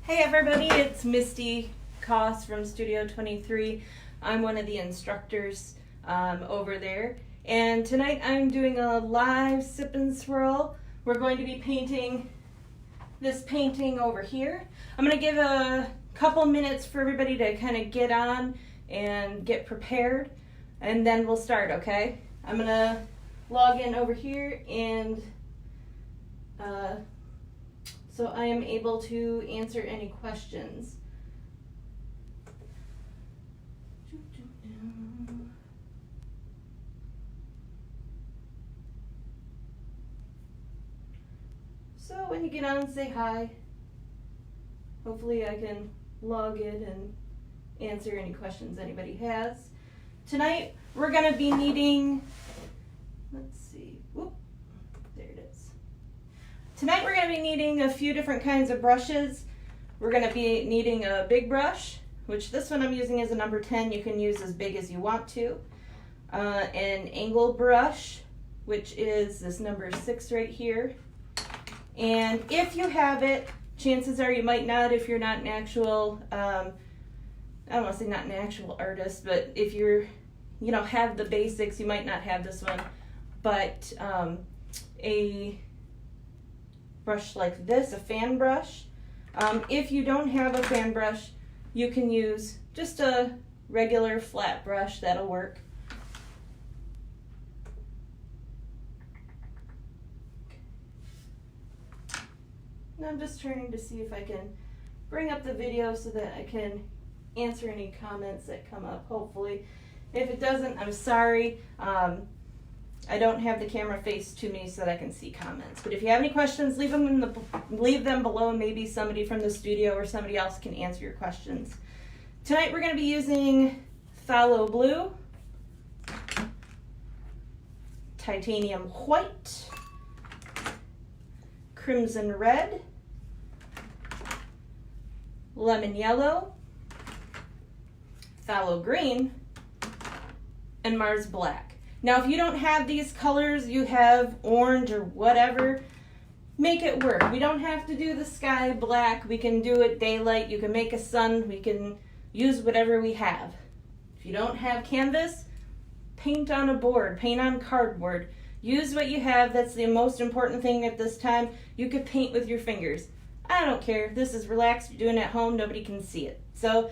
Hey everybody, it's Misty Koss from Studio 23. I'm one of the instructors over there. And tonight I'm doing a live sip and swirl. We're going to be painting this painting over here. I'm going to give a couple minutes for everybody to kind of get on and get prepared. And then we'll start, okay? I'm going to log in over here and so I am able to answer any questions. So when you get on, say hi. Hopefully I can log in and answer any questions anybody has. Tonight we're going to be needing, let's see, whoop, there it is. Tonight we're going to be needing a few different kinds of brushes. We're going to be needing a big brush, which this one I'm using is a number 10. You can use as big as you want to. An angle brush, which is this number 6 right here. And if you have it, chances are you might not if you're not an actual, I don't want to say not an actual artist, but if you're, have the basics, you might not have this one. But a brush like this, a fan brush. If you don't have a fan brush, you can use just a regular flat brush, that'll work. And I'm just trying to see if I can bring up the video so that I can answer any comments that come up, hopefully. If it doesn't, I'm sorry. I don't have the camera faced to me so that I can see comments. But if you have any questions, leave them below, and maybe somebody from the studio or somebody else can answer your questions. Tonight we're going to be using phthalo blue, titanium white, crimson red, lemon yellow, phthalo green, and Mars black. Now, if you don't have these colors, you have orange or whatever, make it work. We don't have to do the sky black. We can do it daylight. You can make a sun. We can use whatever we have. If you don't have canvas, paint on a board, paint on cardboard. Use what you have. That's the most important thing at this time. You could paint with your fingers. I don't care. This is relaxed. You're doing it at home. Nobody can see it. So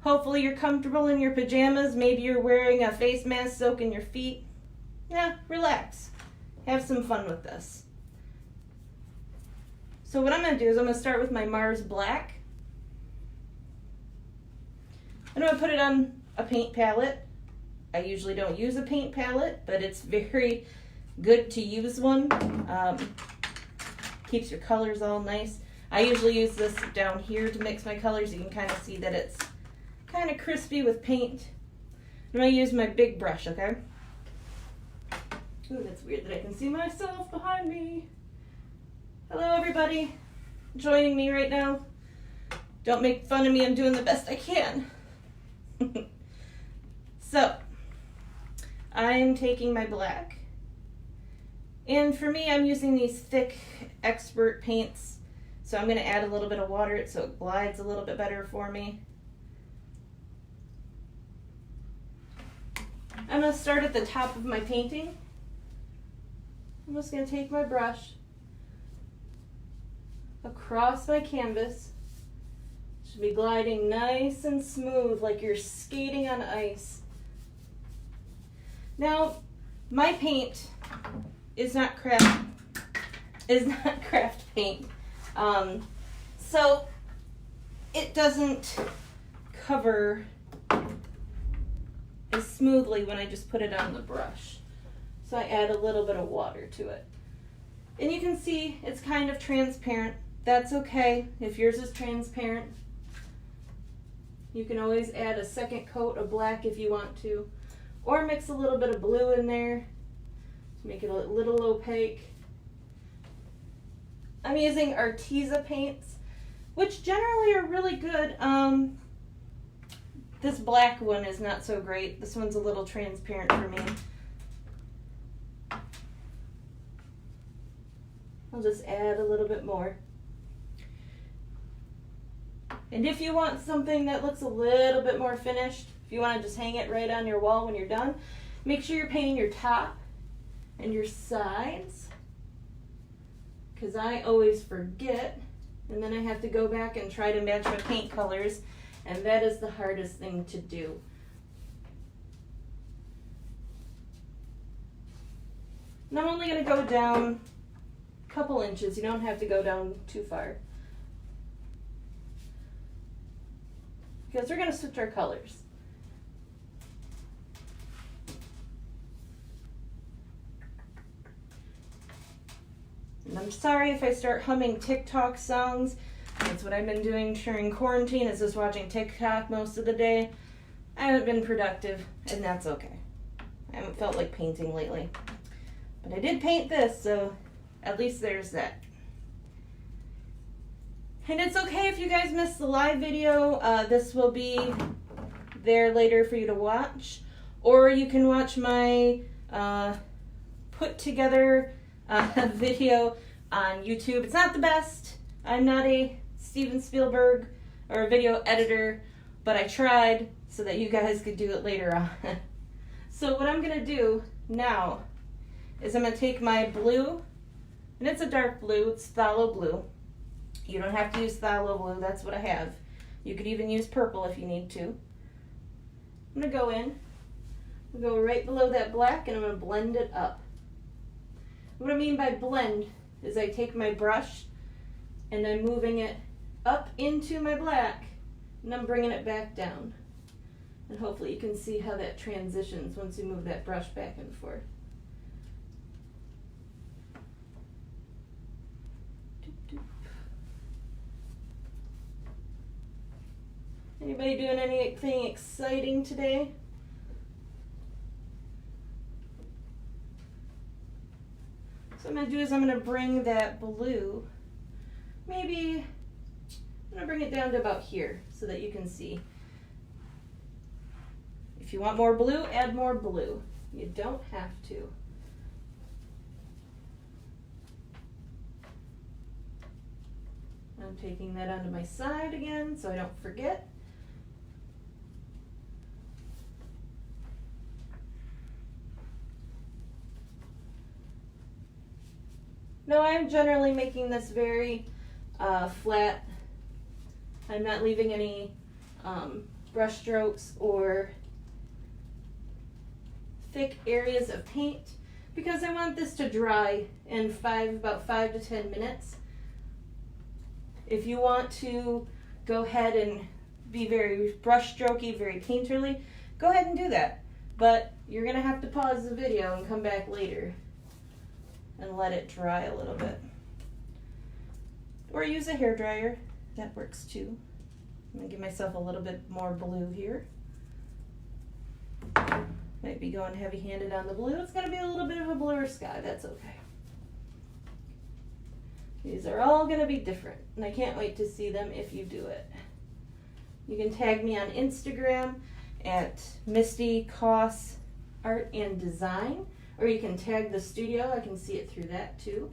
hopefully you're comfortable in your pajamas. Maybe you're wearing a face mask soaking your feet. Yeah, relax. Have some fun with this. So what I'm going to do is I'm going to start with my Mars black. I'm going to put it on a paint palette. I usually don't use a paint palette, but it's very good to use one. Keeps your colors all nice. I usually use this down here to mix my colors. You can kind of see that it's kind of crispy with paint. I'm going to use my big brush, okay? Ooh, that's weird that I can see myself behind me. Hello, everybody joining me right now. Don't make fun of me. I'm doing the best I can. So, I'm taking my black. And for me, I'm using these thick expert paints. So I'm going to add a little bit of water so it glides a little bit better for me. I'm going to start at the top of my painting. I'm just going to take my brush across my canvas. Should be gliding nice and smooth like you're skating on ice. Now, my paint is not craft paint. So it doesn't cover as smoothly when I just put it on the brush. So I add a little bit of water to it. And you can see it's kind of transparent. That's okay if yours is transparent. You can always add a second coat of black if you want to. Or mix a little bit of blue in there to make it a little opaque. I'm using Arteza paints, which generally are really good. This black one is not so great. This one's a little transparent for me. I'll just add a little bit more. And if you want something that looks a little bit more finished, if you want to just hang it right on your wall when you're done, make sure you're painting your top and your sides, because I always forget, and then I have to go back and try to match my paint colors, and that is the hardest thing to do. And I'm only going to go down a couple inches. You don't have to go down too far, because we're going to switch our colors. And I'm sorry if I start humming TikTok songs. That's what I've been doing during quarantine, is just watching TikTok most of the day. I haven't been productive, and that's okay. I haven't felt like painting lately. But I did paint this, so at least there's that. And it's okay if you guys missed the live video. This will be there later for you to watch. Or you can watch my put together video on YouTube. It's not the best. I'm not a Steven Spielberg or a video editor, but I tried so that you guys could do it later on. So what I'm going to do now is I'm going to take my blue, and it's a dark blue, it's phthalo blue. You don't have to use phthalo blue, that's what I have. You could even use purple if you need to. I'm going to go in, I'm going to go right below that black, and I'm going to blend it up. What I mean by blend is I take my brush and I'm moving it up into my black, and I'm bringing it back down. And hopefully you can see how that transitions once you move that brush back and forth. Anybody doing anything exciting today? So what I'm going to do is I'm going to bring that blue, maybe I'm going to bring it down to about here so that you can see. If you want more blue, add more blue. You don't have to. I'm taking that onto my side again so I don't forget. Now I'm generally making this very flat. I'm not leaving any brush strokes or thick areas of paint because I want this to dry in about 5 to 10 minutes. If you want to go ahead and be very brush strokey, very painterly, go ahead and do that. But you're gonna have to pause the video and come back later and let it dry a little bit. Or use a hairdryer, that works too. I'm gonna give myself a little bit more blue here. Might be going heavy-handed on the blue. It's gonna be a little bit of a bluer sky, that's okay. These are all gonna be different, and I can't wait to see them if you do it. You can tag me on Instagram at Misty Koss Art and Design, or you can tag the studio. I can see it through that too.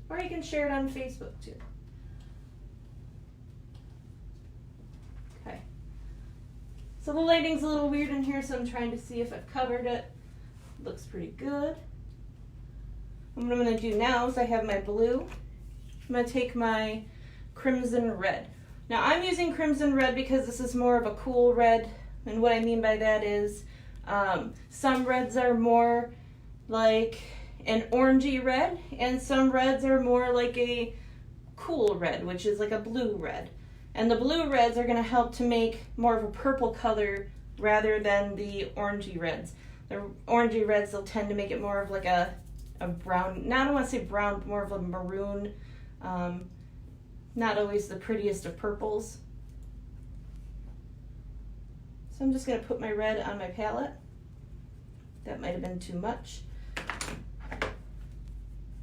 Or you can share it on Facebook too. Okay. So the lighting's a little weird in here, so I'm trying to see if I've covered it. Looks pretty good. And what I'm going to do now is I have my blue. I'm going to take my crimson red. Now I'm using crimson red because this is more of a cool red, and what I mean by that is some reds are more like an orangey red, and some reds are more like a cool red, which is like a blue red. And the blue reds are going to help to make more of a purple color rather than the orangey reds. The orangey reds, they'll tend to make it more of like a brown, now I don't want to say brown, but more of a maroon, not always the prettiest of purples. So I'm just going to put my red on my palette. That might have been too much.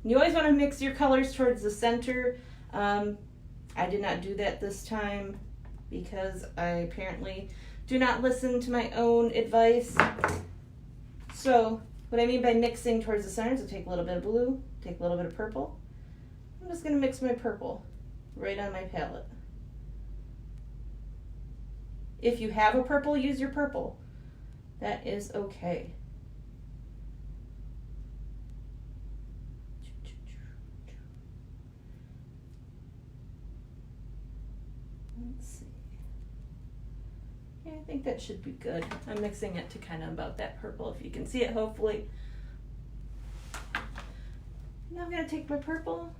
You always want to mix your colors towards the center. I did not do that this time because I apparently do not listen to my own advice. So what I mean by mixing towards the center is I'll take a little bit of blue, take a little bit of purple. I'm just going to mix my purple right on my palette. If you have a purple, use your purple. That is okay. Let's see. Yeah, I think that should be good. I'm mixing it to kind of about that purple, if you can see it, hopefully. Now I'm going to take my purple,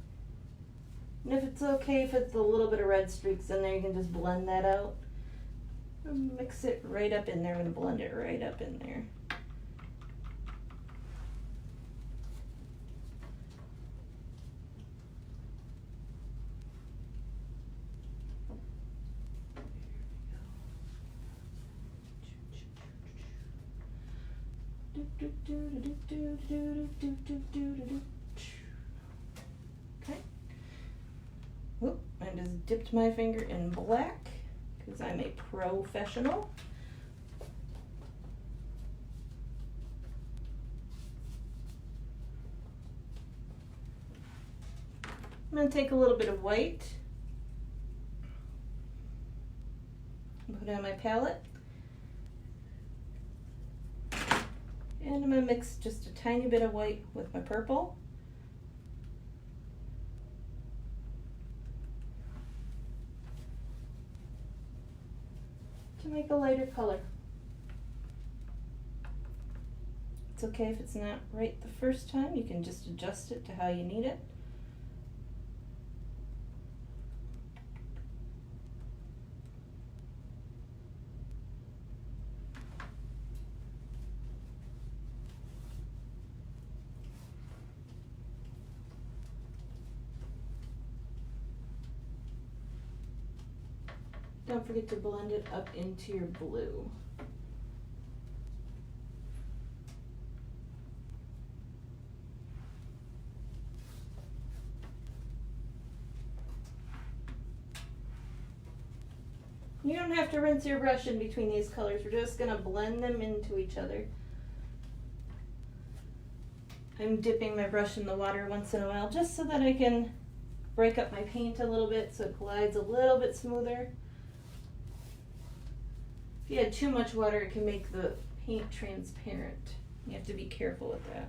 and if it's okay, if it's a little bit of red streaks in there, you can just blend that out. Mix it right up in there and blend it right up in there. Okay. Whoop, I just dipped my finger in black because I'm a professional. I'm going to take a little bit of white and put it on my palette. And I'm going to mix just a tiny bit of white with my purple. To make a lighter color. It's okay if it's not right the first time, you can just adjust it to how you need it. Don't forget to blend it up into your blue. You don't have to rinse your brush in between these colors. We're just going to blend them into each other. I'm dipping my brush in the water once in a while just so that I can break up my paint a little bit so it glides a little bit smoother. If you add too much water, it can make the paint transparent. You have to be careful with that.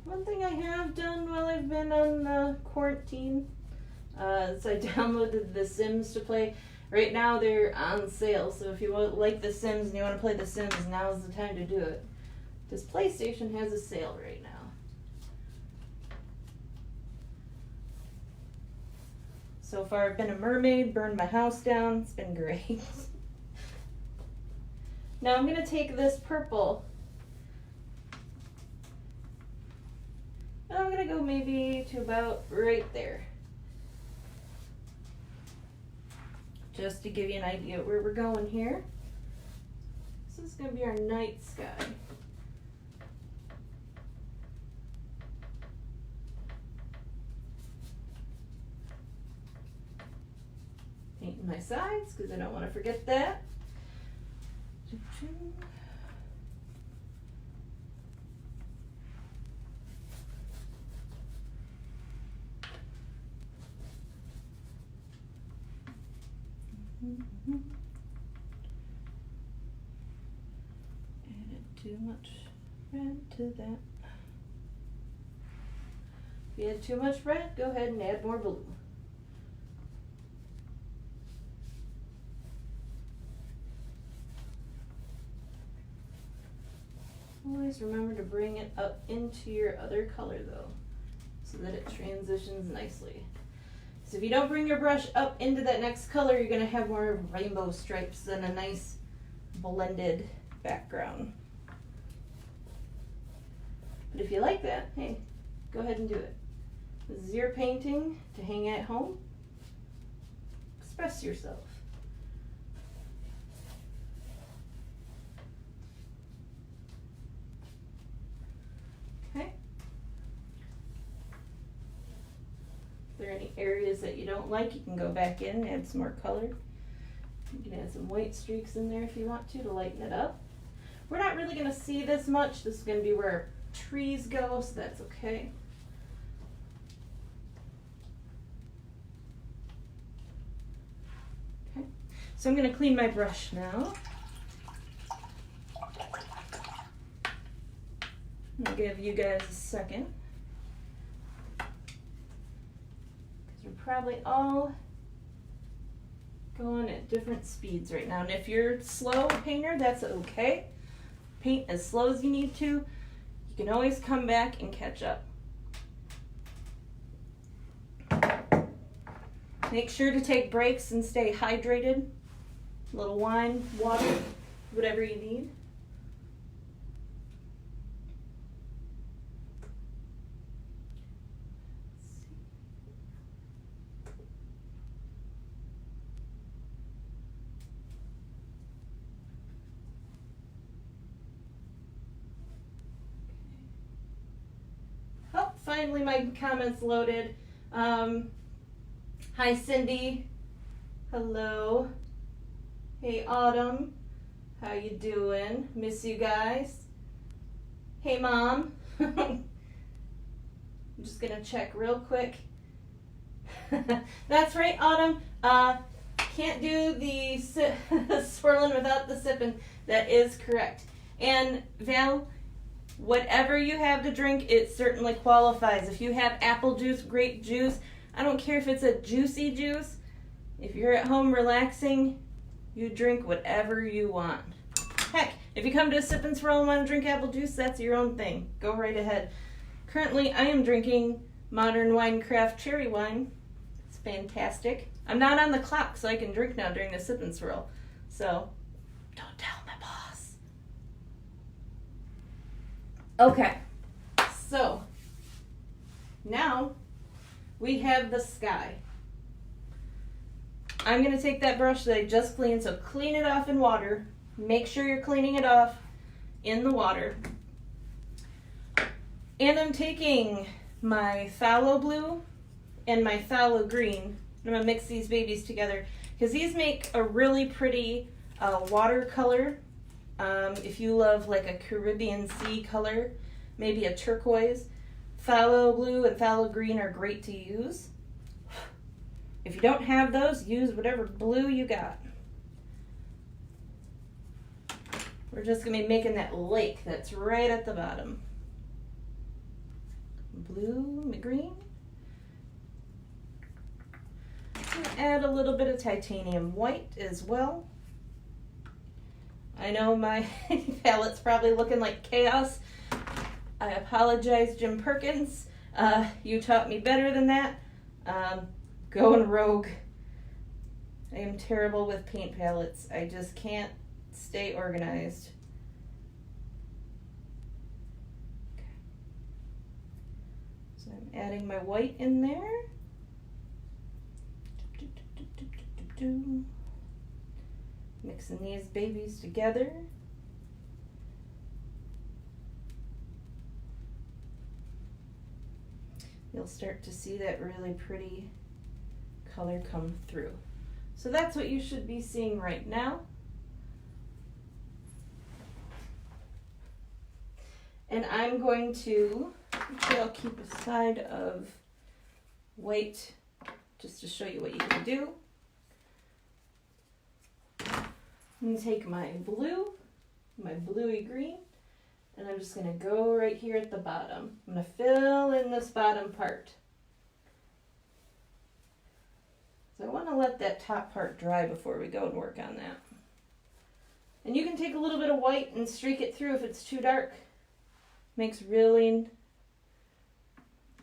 One thing I have done while I've been on quarantine is I downloaded The Sims to play. Right now they're on sale, so if you like The Sims and you want to play The Sims, now's the time to do it. This PlayStation has a sale right now. So far I've been a mermaid, burned my house down, it's been great. Now I'm going to take this purple, and I'm going to go maybe to about right there. Just to give you an idea of where we're going here. This is going to be our night sky. Painting my sides because I don't want to forget that. Added too much red to that. If you add too much red, go ahead and add more blue. Always remember to bring it up into your other color though, so that it transitions nicely. So if you don't bring your brush up into that next color, you're going to have more rainbow stripes and a nice blended background. But if you like that, hey, go ahead and do it. This is your painting to hang at home. Express yourself. Okay. If there are any areas that you don't like, you can go back in and add some more color. You can add some white streaks in there if you want to lighten it up. We're not really going to see this much. This is going to be where our trees go, so that's okay. Okay, so I'm going to clean my brush now. I'll give you guys a second, because we're probably all going at different speeds right now. And if you're slow painter, that's okay. Paint as slow as you need to. You can always come back and catch up. Make sure to take breaks and stay hydrated. A little wine, water, whatever you need. Finally, my comments loaded. Hi, Cindy. Hello. Hey, Autumn. How you doing? Miss you guys. Hey, Mom. I'm just gonna check real quick. That's right, Autumn. Can't do the swirling without the sipping. That is correct. And Val, whatever you have to drink, it certainly qualifies. If you have apple juice, grape juice, I don't care if it's a juicy juice. If you're at home relaxing, you drink whatever you want. Heck, if you come to a sip and swirl and want to drink apple juice, that's your own thing. Go right ahead. Currently, I am drinking Modern Wine Craft Cherry Wine. It's fantastic. I'm not on the clock, so I can drink now during the sip and swirl. So, don't tell my boss. Okay, so now we have the sky. I'm going to take that brush that I just cleaned, so clean it off in water. Make sure you're cleaning it off in the water. And I'm taking my phthalo blue and my phthalo green. I'm going to mix these babies together because these make a really pretty watercolor. If you love like a Caribbean sea color, maybe a turquoise, phthalo blue and phthalo green are great to use. If you don't have those, use whatever blue you got. We're just going to be making that lake that's right at the bottom. Blue, green. Add a little bit of titanium white as well. I know my palette's probably looking like chaos. I apologize, Jim Perkins. You taught me better than that. Going rogue. I am terrible with paint palettes. I just can't stay organized. Okay. So I'm adding my white in there. Mixing these babies together. You'll start to see that really pretty color come through. So that's what you should be seeing right now. And I'm going to, actually I'll keep a side of white just to show you what you can do. I'm going to take my blue, my bluey green, and I'm just going to go right here at the bottom. I'm going to fill in this bottom part. So I want to let that top part dry before we go and work on that. And you can take a little bit of white and streak it through if it's too dark. Makes really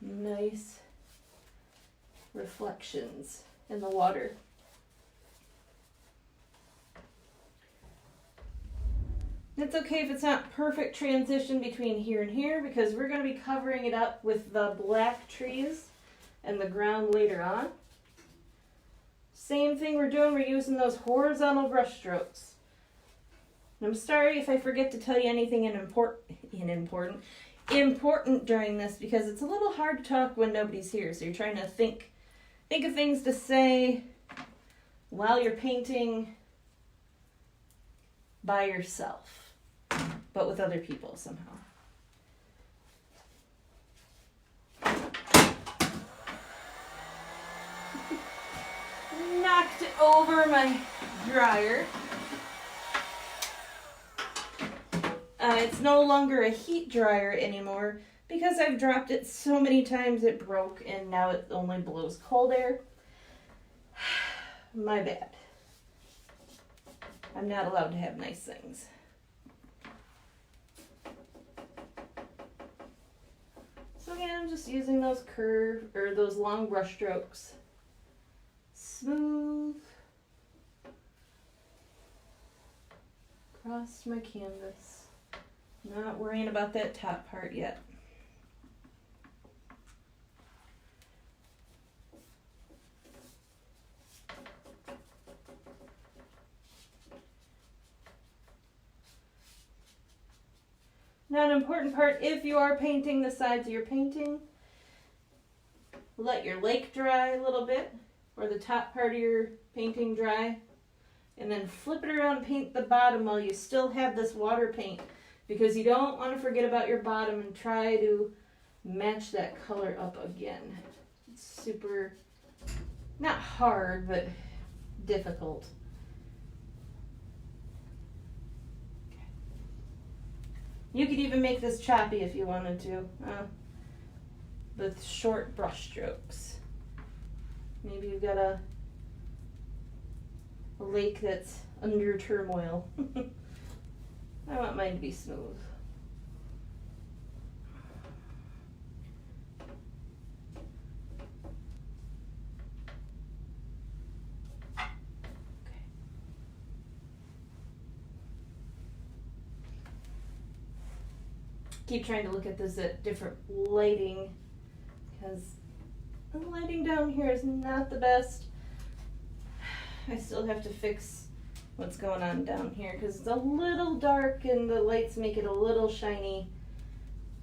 nice reflections in the water. It's okay if it's not perfect transition between here and here because we're going to be covering it up with the black trees and the ground later on. Same thing we're doing, we're using those horizontal brush strokes. And I'm sorry if I forget to tell you anything important during this because it's a little hard to talk when nobody's here. So you're trying to think of things to say while you're painting by yourself, but with other people somehow. Knocked over my dryer. It's no longer a heat dryer anymore because I've dropped it so many times it broke and now it only blows cold air. My bad. I'm not allowed to have nice things. So again, I'm just using those those long brush strokes. Smooth across my canvas. Not worrying about that top part yet. Now, an important part, if you are painting the sides of your painting, let your lake dry a little bit, or the top part of your painting dry, and then flip it around and paint the bottom while you still have this water paint, because you don't want to forget about your bottom and try to match that color up again. It's super, not hard, but difficult. You could even make this choppy if you wanted to, with short brush strokes. Maybe you've got a lake that's under turmoil. I want mine to be smooth. Keep trying to look at this at different lighting, because the lighting down here is not the best. I still have to fix what's going on down here because it's a little dark and the lights make it a little shiny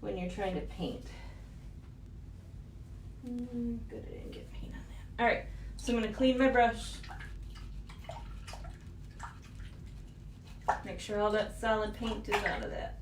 when you're trying to paint. Good, I didn't get paint on that. Alright, so I'm going to clean my brush. Make sure all that solid paint is out of that.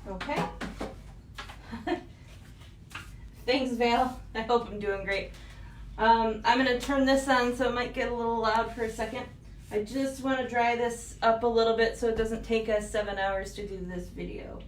Okay. Thanks, Val. I hope I'm doing great. I'm going to turn this on so it might get a little loud for a second. I just want to dry this up a little bit so it doesn't take us 7 hours to do this video.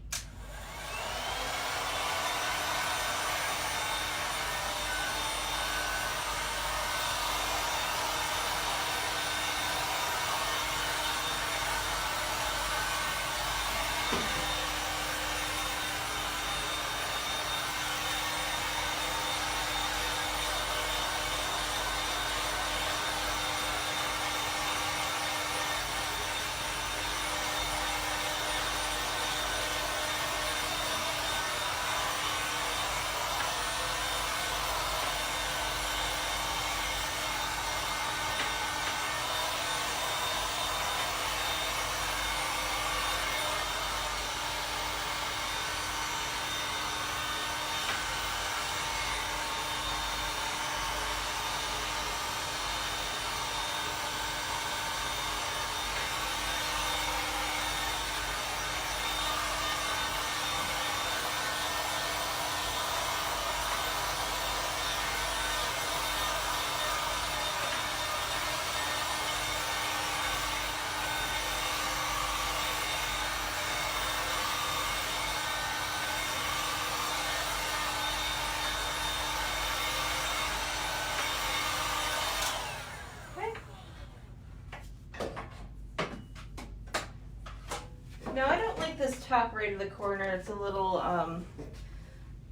Now I don't like this top right of the corner. It's a little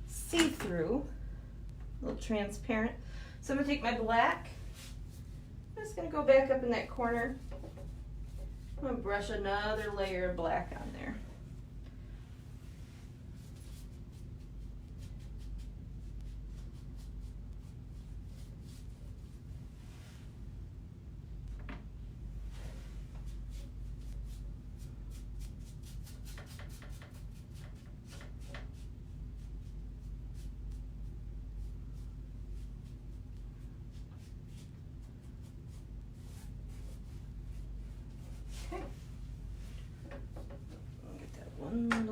see-through, a little transparent. So I'm going to take my black. I'm just going to go back up in that corner. I'm going to brush another layer of black on there.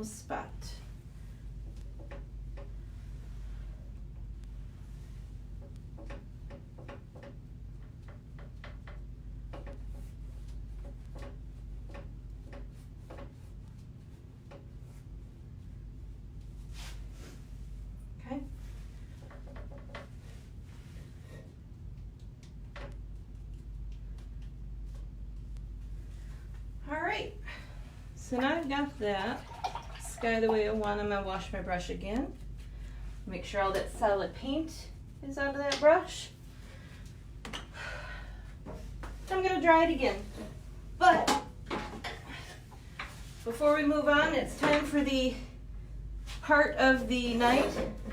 little spot. Okay. All right. So now I've got that sky the way I want. I'm gonna wash my brush again. Make sure all that solid paint is out of that brush. I'm gonna dry it again. But before we move on, it's time for the part of the night.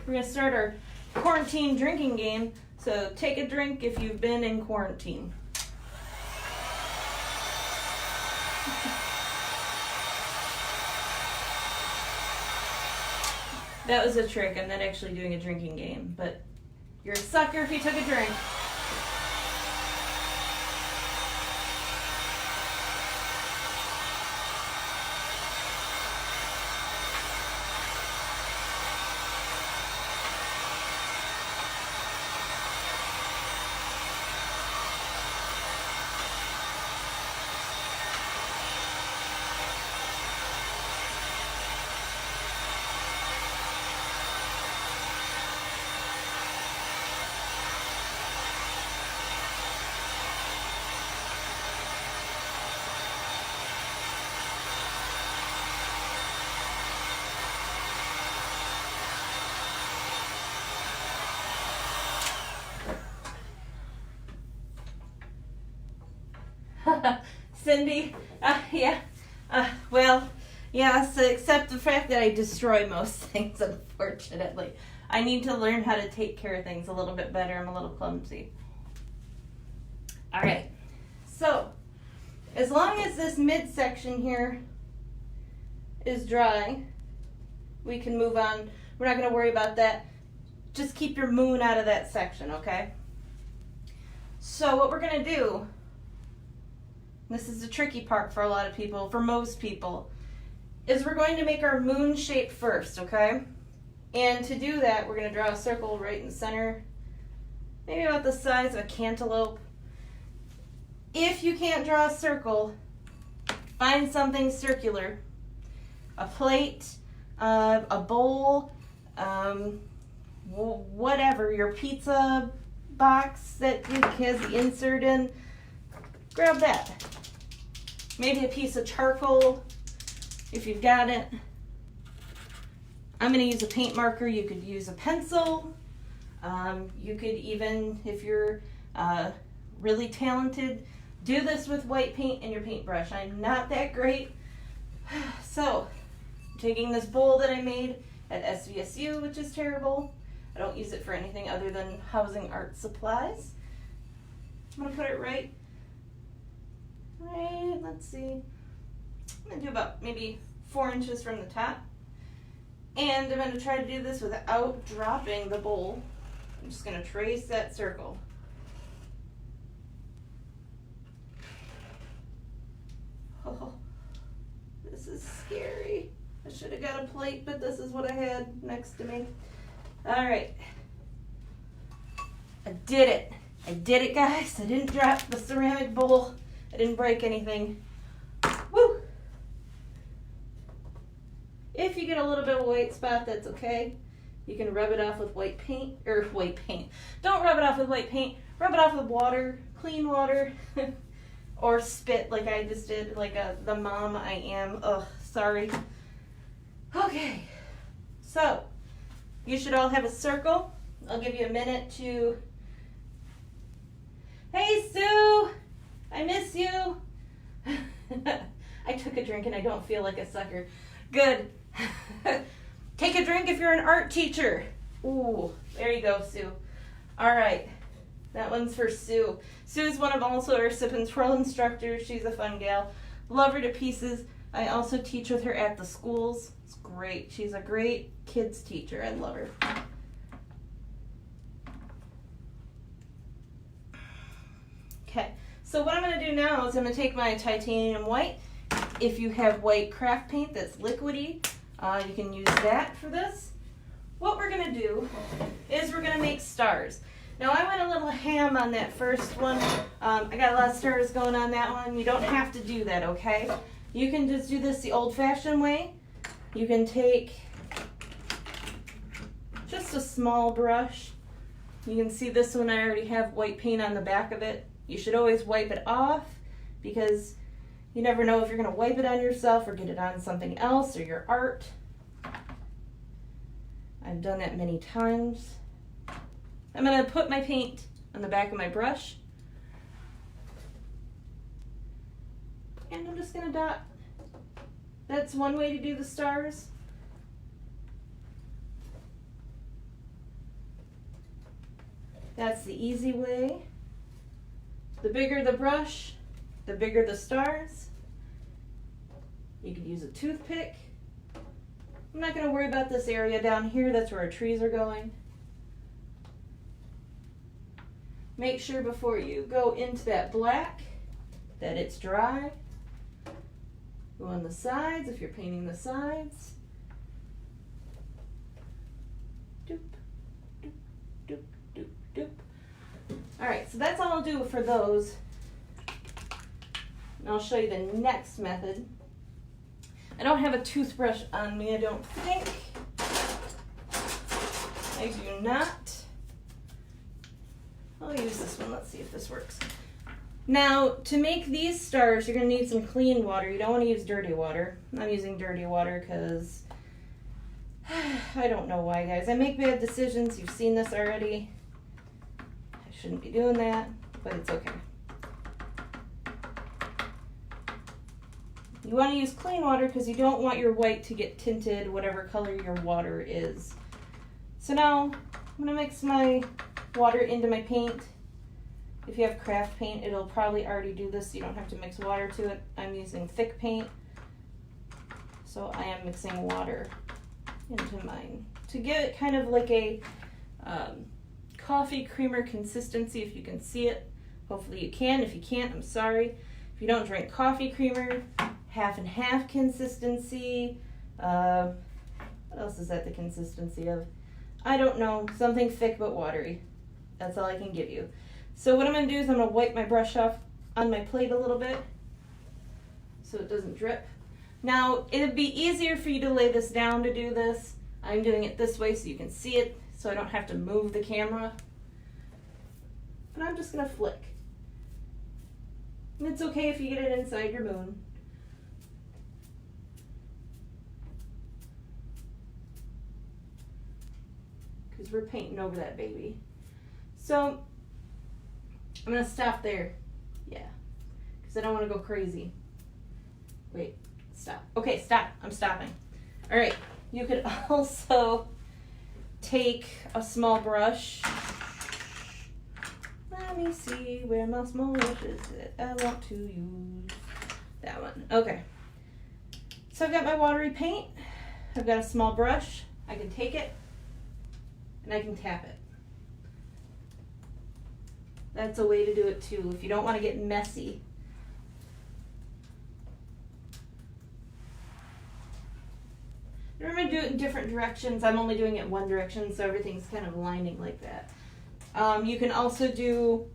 We're gonna start our quarantine drinking game. So take a drink if you've been in quarantine. That was a trick. I'm not actually doing a drinking game, but you're a sucker if you took a drink. Cindy, well, yes, except the fact that I destroy most things, unfortunately. I need to learn how to take care of things a little bit better. I'm a little clumsy. All right, so as long as this midsection here is dry, we can move on. We're not going to worry about that. Just keep your moon out of that section, okay? So what we're going to do, this is the tricky part for a lot of people, for most people, is we're going to make our moon shape first, okay? And to do that, we're going to draw a circle right in the center, maybe about the size of a cantaloupe. If you can't draw a circle, find something circular, a plate, a bowl, whatever, your pizza box that has the insert in, grab that. Maybe a piece of charcoal, if you've got it. I'm going to use a paint marker. You could use a pencil. You could even, if you're really talented, do this with white paint and your paintbrush. I'm not that great. So, I'm taking this bowl that I made at SVSU, which is terrible. I don't use it for anything other than housing art supplies. I'm going to put it right, let's see. I'm going to do about maybe 4 inches from the top. And I'm going to try to do this without dropping the bowl. I'm just going to trace that circle. Oh, this is scary. I should have got a plate, but this is what I had next to me. All right. I did it. I did it, guys. I didn't drop the ceramic bowl. I didn't break anything. Woo! If you get a little bit of a white spot, that's okay. You can rub it off with white paint, or white paint. Don't rub it off with white paint. Rub it off with water, clean water, or spit like I just did, like the mom I am. Ugh, sorry. Okay, so you should all have a circle. I'll give you a minute to... Hey, Sue! I miss you. I took a drink and I don't feel like a sucker. Good. Take a drink if you're an art teacher. Ooh, there you go, Sue. All right, that one's for Sue. Sue's one of also our Sip and Twirl instructors. She's a fun gal. Love her to pieces. I also teach with her at the schools. It's great. She's a great kids teacher. I love her. Okay, so what I'm going to do now is I'm going to take my titanium white. If you have white craft paint that's liquidy, You can use that for this. What we're going to do is we're going to make stars. Now I went a little ham on that first one. I got a lot of stars going on that one. You don't have to do that, okay? You can just do this the old-fashioned way. You can take just a small brush. You can see this one I already have white paint on the back of it. You should always wipe it off because you never know if you're going to wipe it on yourself or get it on something else or your art. I've done that many times. I'm going to put my paint on the back of my brush. And I'm just going to dot. That's one way to do the stars. That's the easy way. The bigger the brush, the bigger the stars. You could use a toothpick. I'm not going to worry about this area down here. That's where our trees are going. Make sure before you go into that black that it's dry. Go on the sides if you're painting the sides. Doop, doop, doop, doop, doop. All right, so that's all I'll do for those. And I'll show you the next method. I don't have a toothbrush on me, I don't think. I do not. I'll use this one. Let's see if this works. Now, to make these stars, you're going to need some clean water. You don't want to use dirty water. I'm using dirty water because I don't know why, guys. I make bad decisions. You've seen this already. I shouldn't be doing that, but it's okay. You want to use clean water because you don't want your white to get tinted, whatever color your water is. So now, I'm going to mix my water into my paint. If you have craft paint, it'll probably already do this, so you don't have to mix water to it. I'm using thick paint, so I am mixing water into mine to give it kind of like a coffee creamer consistency, if you can see it. Hopefully you can. If you can't, I'm sorry. If you don't drink coffee creamer, half and half consistency. What else is that the consistency of? I don't know. Something thick but watery. That's all I can give you. So what I'm going to do is I'm going to wipe my brush off on my plate a little bit so it doesn't drip. Now, it would be easier for you to lay this down to do this. I'm doing it this way so you can see it, so I don't have to move the camera. And I'm just going to flick. And it's okay if you get it inside your moon. Because we're painting over that baby. So, I'm going to stop there. Yeah. Because I don't want to go crazy. Wait. Stop. Okay, stop. I'm stopping. All right. You could also take a small brush. Let me see where my small brush is. I want to use that one. Okay. So I've got my watery paint. I've got a small brush. I can take it and I can tap it. That's a way to do it too, if you don't want to get messy. Remember to do it in different directions. I'm only doing it one direction, so everything's kind of lining like that. You can also do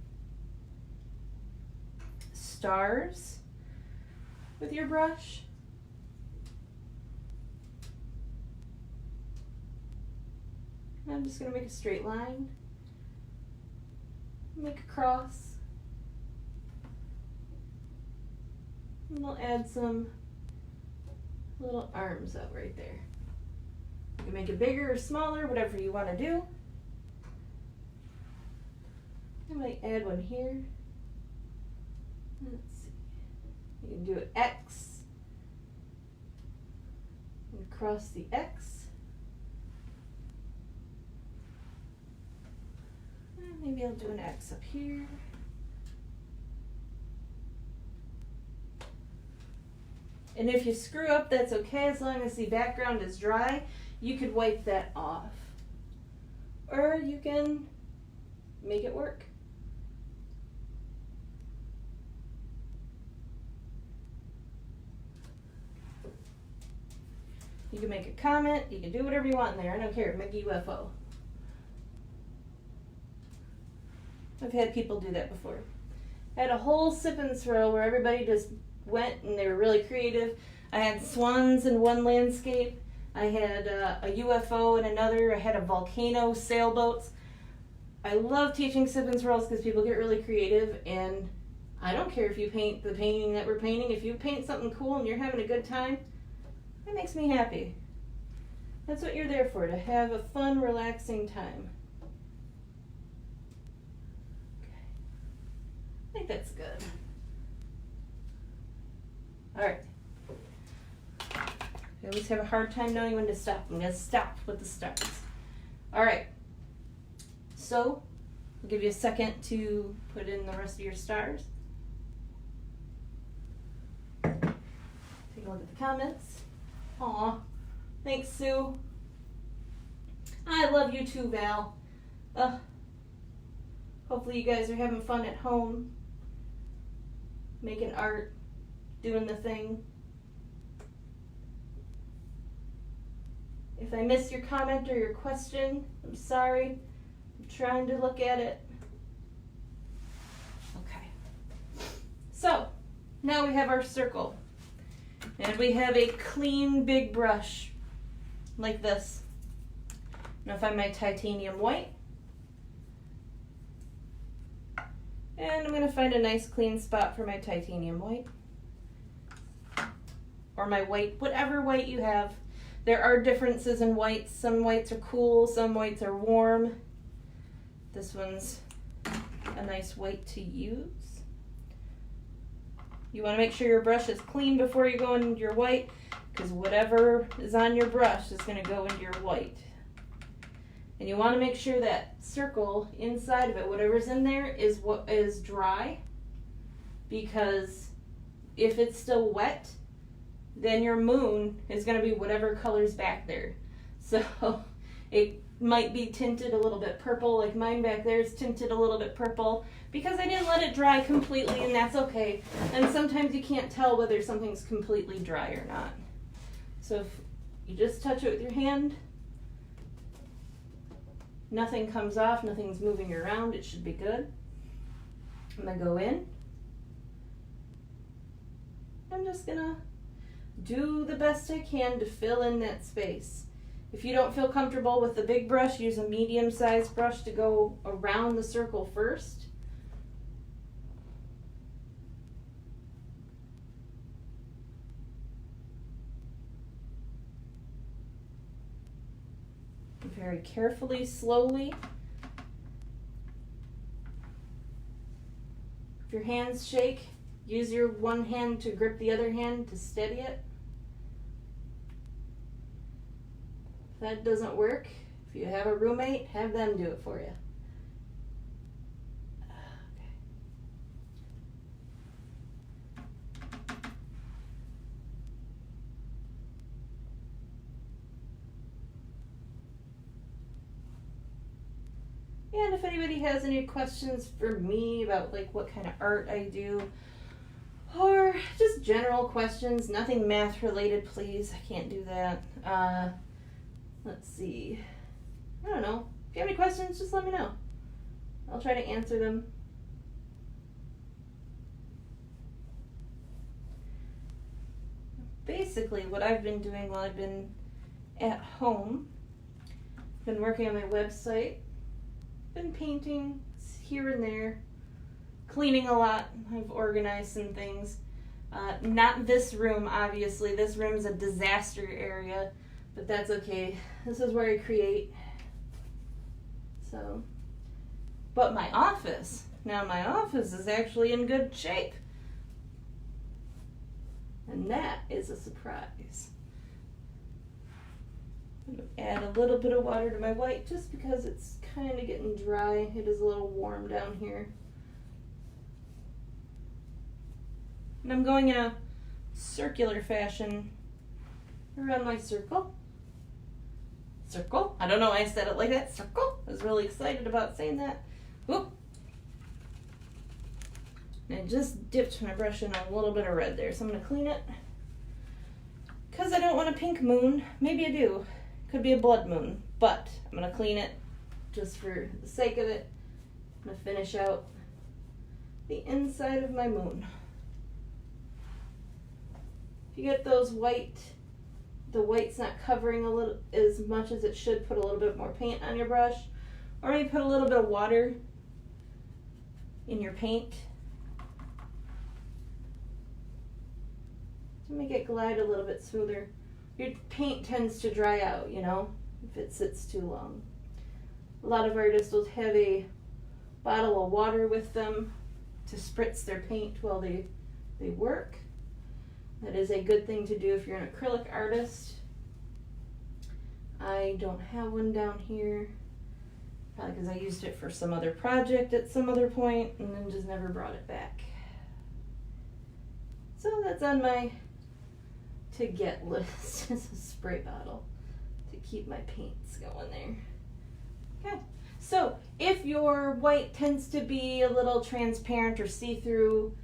stars with your brush. And I'm just going to make a straight line. Make a cross. And we'll add some little arms out right there. You can make it bigger or smaller, whatever you want to do. I might add one here. Let's see. You can do an X. And cross the X. And maybe I'll do an X up here. And if you screw up, that's okay, as long as the background is dry. You could wipe that off. Or you can make it work. You can make a comment, you can do whatever you want in there. I don't care, make a UFO. I've had people do that before. I had a whole sip and swirl where everybody just went and they were really creative. I had swans in one landscape. I had a UFO in another. I had a volcano, sailboats. I love teaching sip and swirls because people get really creative, and I don't care if you paint the painting that we're painting. If you paint something cool and you're having a good time, that makes me happy. That's what you're there for, to have a fun, relaxing time. Okay. I think that's good. All right. I always have a hard time knowing when to stop. I'm going to stop with the stars. All right. So, I'll give you a second to put in the rest of your stars. Take a look at the comments. Aw, thanks, Sue. I love you too, Val. Hopefully you guys are having fun at home, making art, doing the thing. If I missed your comment or your question, I'm sorry. I'm trying to look at it. Okay. So, now we have our circle. And we have a clean big brush, like this. Now find my titanium white. And I'm going to find a nice clean spot for my titanium white. Or my white, whatever white you have. There are differences in whites. Some whites are cool, some whites are warm. This one's a nice white to use. You want to make sure your brush is clean before you go into your white, because whatever is on your brush is going to go into your white. And you want to make sure that circle inside of it, whatever's in there, is what is dry, because if it's still wet, then your moon is going to be whatever color's back there. So it might be tinted a little bit purple, like mine back there is tinted a little bit purple, because I didn't let it dry completely, and that's okay. And sometimes you can't tell whether something's completely dry or not. So if you just touch it with your hand, nothing comes off, nothing's moving around, it should be good. I'm going to go in. I'm just going to do the best I can to fill in that space. If you don't feel comfortable with the big brush, use a medium-sized brush to go around the circle first. Very carefully, slowly. If your hands shake, use your one hand to grip the other hand to steady it. If that doesn't work, if you have a roommate, have them do it for you. And if anybody has any questions for me about like what kind of art I do, or just general questions, nothing math related, please. I can't do that. Let's see. I don't know. If you have any questions, just let me know. I'll try to answer them. Basically, what I've been doing while I've been at home, been working on my website, been painting here and there, cleaning a lot. I've organized some things. Not this room, obviously. This room's a disaster area, but that's okay. This is where I create. So, but my office, now my office is actually in good shape. And that is a surprise. I'm going to add a little bit of water to my white just because it's kind of getting dry. It is a little warm down here. And I'm going in a circular fashion around my circle. Circle? I don't know why I said it like that. Circle? I was really excited about saying that. Whoop. And I just dipped my brush in a little bit of red there, so I'm going to clean it. because I don't want a pink moon. Maybe I do. Could be a blood moon, but I'm going to clean it just for the sake of it. I'm going to finish out the inside of my moon. If you get those white, the white's not covering a little as much as it should, put a little bit more paint on your brush, or maybe put a little bit of water in your paint to make it glide a little bit smoother. Your paint tends to dry out, you know, if it sits too long. A lot of artists will have a bottle of water with them to spritz their paint while they work. That is a good thing to do if you're an acrylic artist. I don't have one down here, probably because I used it for some other project at some other point and then just never brought it back. So that's on my to get list, is a spray bottle to keep my paints going there. Okay, so if your white tends to be a little transparent or see-through,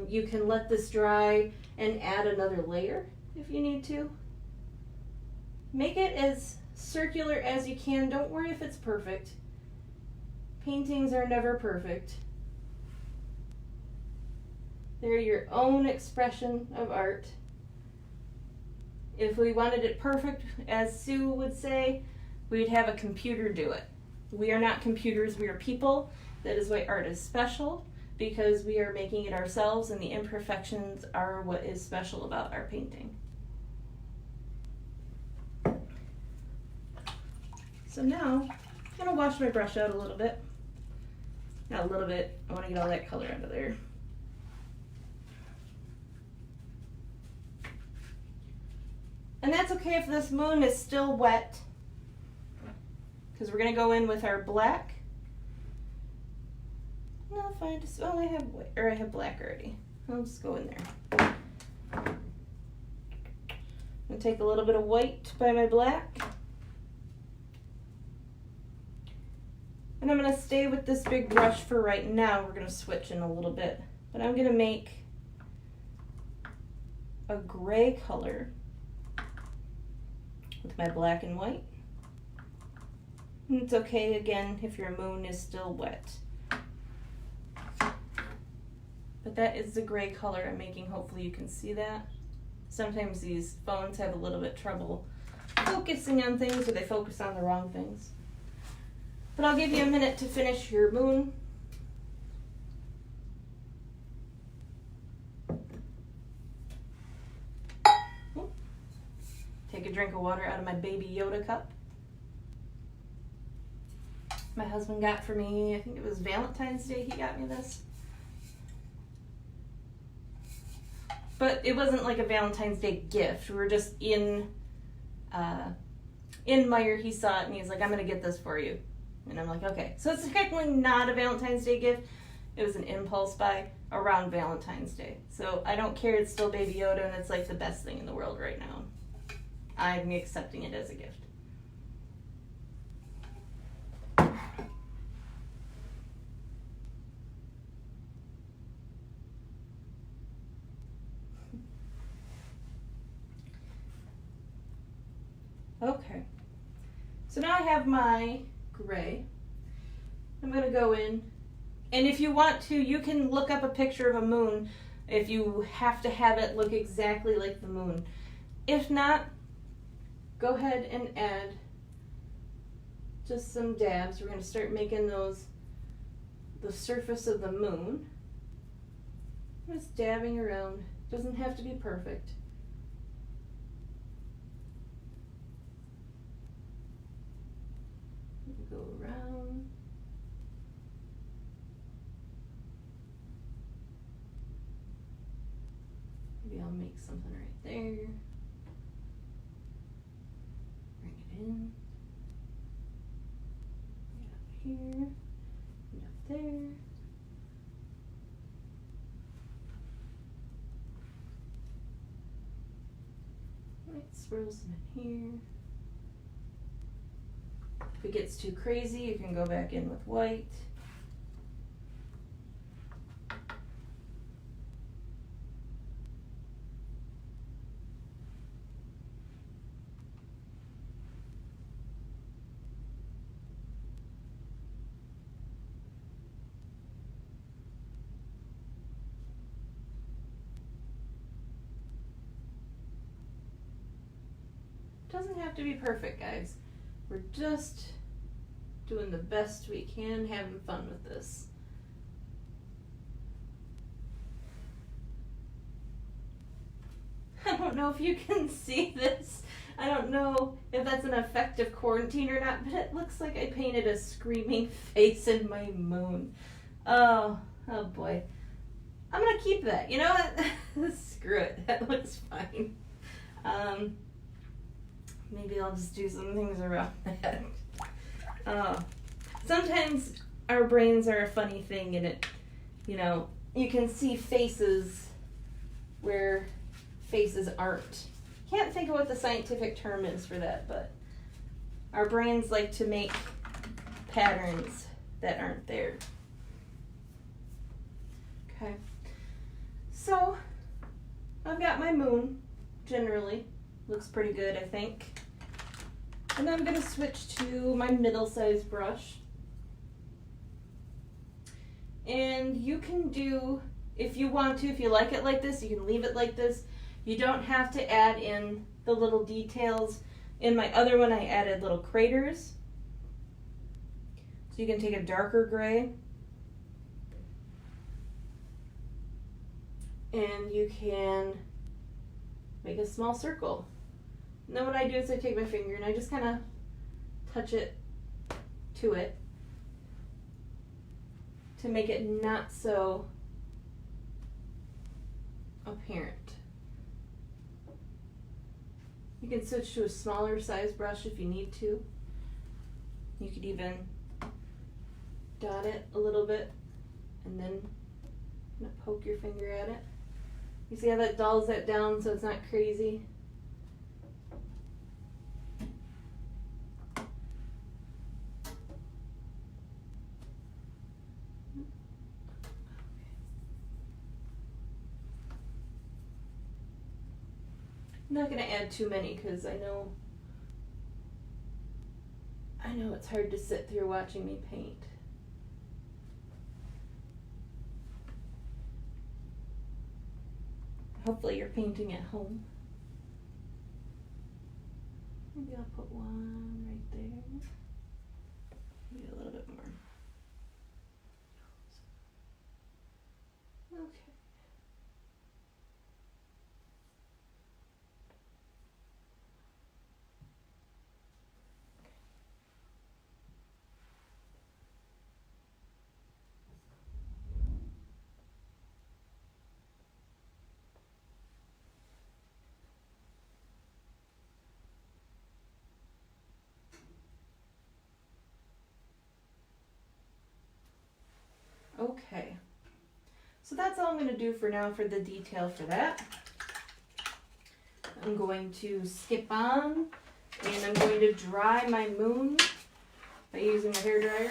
you can let this dry and add another layer if you need to. Make it as circular as you can. Don't worry if it's perfect. Paintings are never perfect. They're your own expression of art. If we wanted it perfect, as Sue would say, we'd have a computer do it. We are not computers, we are people. That is why art is special, because we are making it ourselves, and the imperfections are what is special about our painting. So now, I'm going to wash my brush out a little bit. Not a little bit, I want to get all that color out of there. And that's okay if this moon is still wet, because we're going to go in with our black. No, fine. Oh, I have black already. I'll just go in there. I'm going to take a little bit of white by my black. And I'm going to stay with this big brush for right now. We're going to switch in a little bit. But I'm going to make a gray color with my black and white. And it's okay, again, if your moon is still wet. But that is the gray color I'm making. Hopefully you can see that. Sometimes these phones have a little bit trouble focusing on things, or they focus on the wrong things. But I'll give you a minute to finish your moon. Take a drink of water out of my baby Yoda cup. My husband got for me, I think it was Valentine's Day he got me this. But it wasn't like a Valentine's Day gift. We were just in Meyer, he saw it and he's like, I'm gonna get this for you. And I'm like, okay. So it's technically not a Valentine's Day gift. It was an impulse buy around Valentine's Day. So I don't care, it's still Baby Yoda and it's like the best thing in the world right now. I'm accepting it as a gift. Okay, so now I have my gray. I'm going to go in, and if you want to, you can look up a picture of a moon if you have to have it look exactly like the moon. If not, go ahead and add just some dabs. We're going to start making the surface of the moon. Just dabbing around. Doesn't have to be perfect. Go around. Maybe I'll make something right there. Bring it in. Get up here. And up there. Right, swirl some in here. If it gets too crazy, you can go back in with white. Doesn't have to be perfect, guys. We're just doing the best we can, having fun with this. I don't know if you can see this. I don't know if that's an effect of quarantine or not, but it looks like I painted a screaming face in my moon. Oh boy. I'm gonna keep that. You know what? Screw it. That looks fine. Maybe I'll just do some things around that. Sometimes our brains are a funny thing, and it, you know, you can see faces where faces aren't. Can't think of what the scientific term is for that, but our brains like to make patterns that aren't there. Okay. So, I've got my moon, generally. Looks pretty good, I think. And then I'm going to switch to my middle-sized brush. And you can do, if you want to, if you like it like this, you can leave it like this. You don't have to add in the little details. In my other one, I added little craters. So you can take a darker gray. And you can make a small circle. And then what I do is I take my finger and I just kind of touch it to it to make it not so apparent. You can switch to a smaller size brush if you need to. You could even dot it a little bit and then poke your finger at it. You see how that dulls that down so it's not crazy? I'm not going to add too many because I know it's hard to sit through watching me paint. Hopefully you're painting at home. Maybe I'll put one right there. Maybe a little bit more. Okay. Okay, so that's all I'm going to do for now for the detail for that. I'm going to skip on and I'm going to dry my moon by using a hairdryer.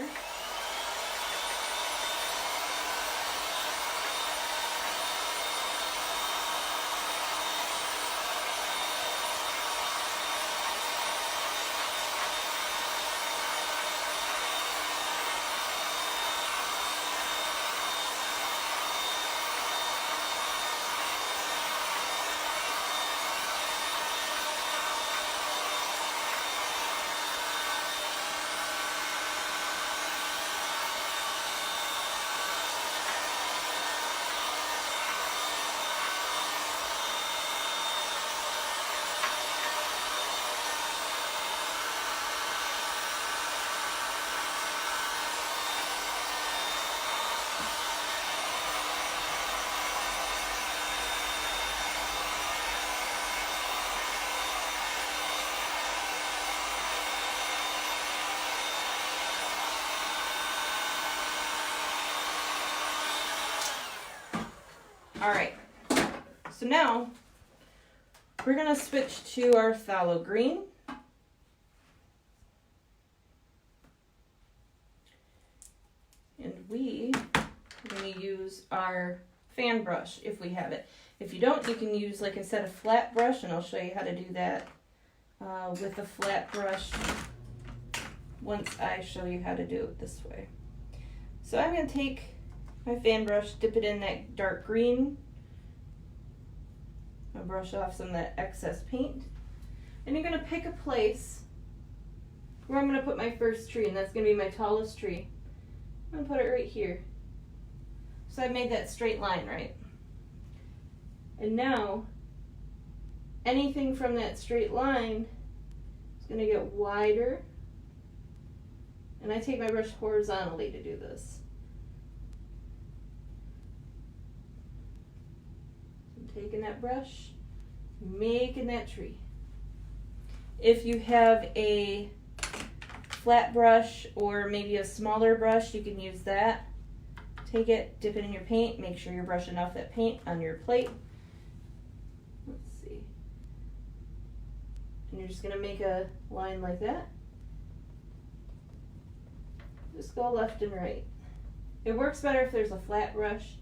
All right, so now we're going to switch to our phthalo green. And we are going to use our fan brush if we have it. If you don't, you can use, like I said, a flat brush, and I'll show you how to do that with a flat brush once I show you how to do it this way. So I'm going to take my fan brush, dip it in that dark green. I'll brush off some of that excess paint. And you're going to pick a place where I'm going to put my first tree, and that's going to be my tallest tree. I'm going to put it right here. So I've made that straight line, right? And now, anything from that straight line is going to get wider. And I take my brush horizontally to do this. I'm taking that brush, making that tree. If you have a flat brush or maybe a smaller brush, you can use that. Take it, dip it in your paint, make sure you're brushing off that paint on your plate. Let's see. And you're just going to make a line like that. Just go left and right. It works better if there's a flat brush.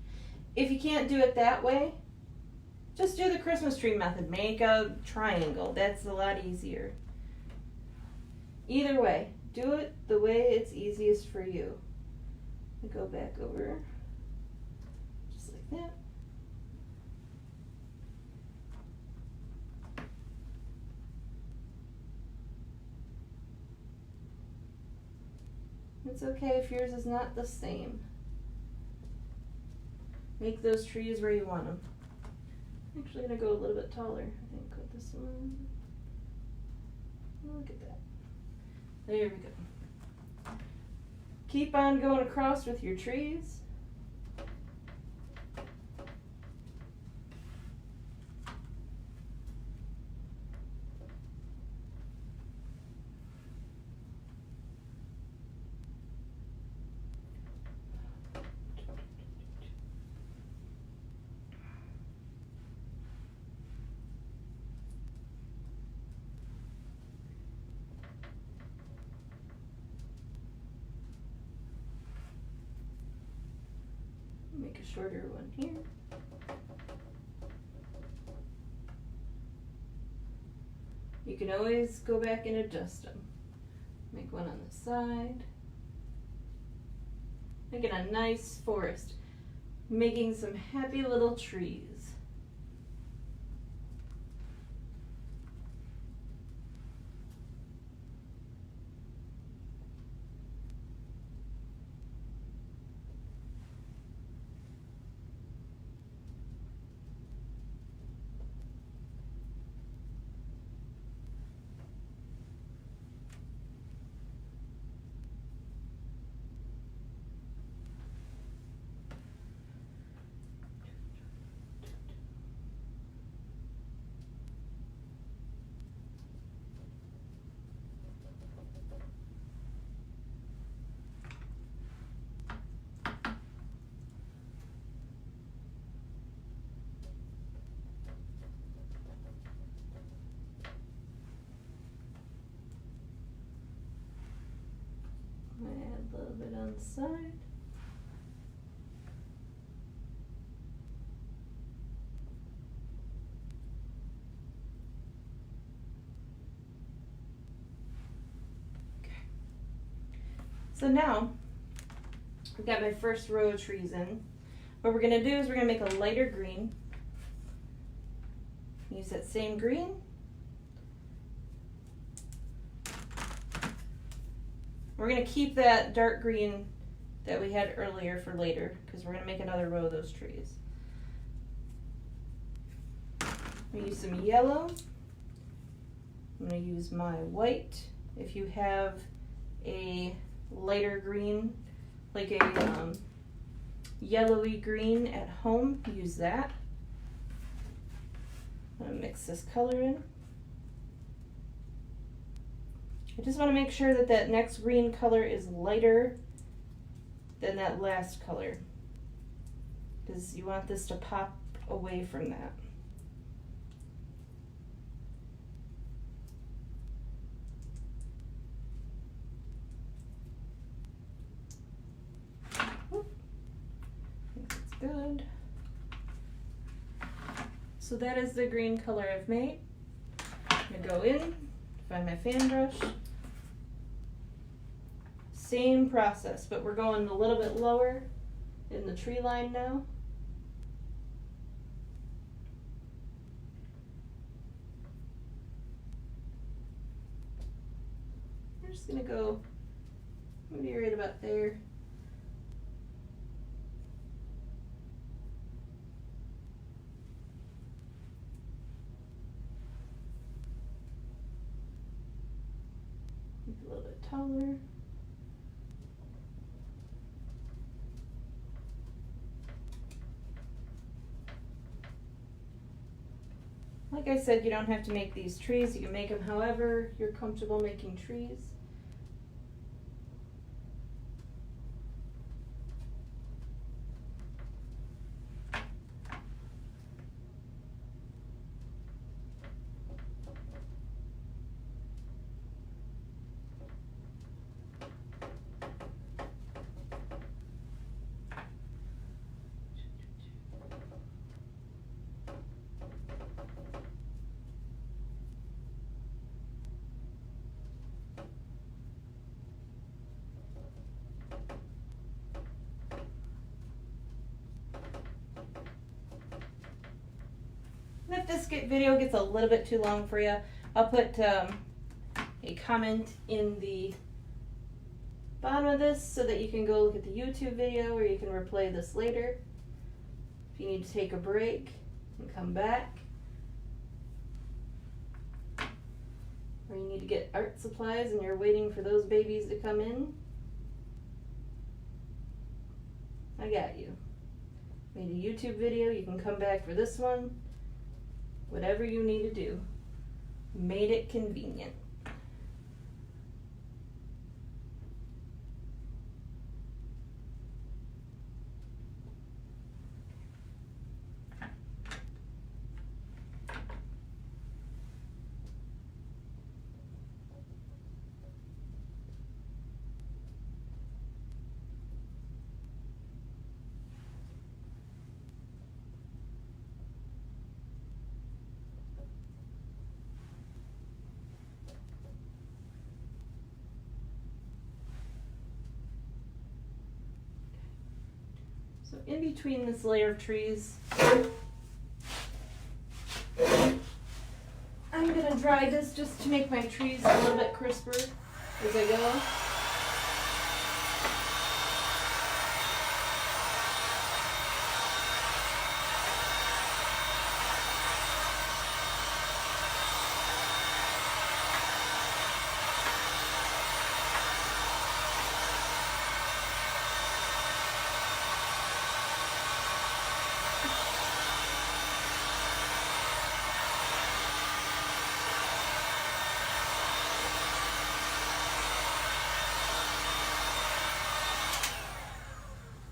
If you can't do it that way, just do the Christmas tree method. Make a triangle. That's a lot easier. Either way, do it the way it's easiest for you. I go back over just like that. It's okay if yours is not the same. Make those trees where you want them. I'm actually going to go a little bit taller, I think, with this one. Look at that. There we go. Keep on going across with your trees. Make a shorter one here. You can always go back and adjust them. Make one on the side. Making a nice forest. Making some happy little trees. Add a little bit on the side. Okay. So now, I've got my first row of trees in. What we're going to do is we're going to make a lighter green. Use that same green. We're going to keep that dark green that we had earlier for later because we're going to make another row of those trees. I'm going to use some yellow. I'm going to use my white. If you have a lighter green, like a yellowy green at home, use that. I'm going to mix this color in. I just want to make sure that that next green color is lighter than that last color, because you want this to pop away from that. I think that's good. So that is the green color I've made. I'm going to go in, find my fan brush. Same process, but we're going a little bit lower in the tree line now. just gonna go maybe right about there. Make it a little bit taller. Like I said, you don't have to make these trees. You can make them however you're comfortable making trees. And if this video gets a little bit too long for you, I'll put a comment in the bottom of this so that you can go look at the YouTube video, or you can replay this later. If you need to take a break and come back, or you need to get art supplies and you're waiting for those babies to come in, I got you. Made a YouTube video, you can come back for this one. Whatever you need to do. Made it convenient. So in between this layer of trees, I'm gonna dry this just to make my trees a little bit crisper as I go.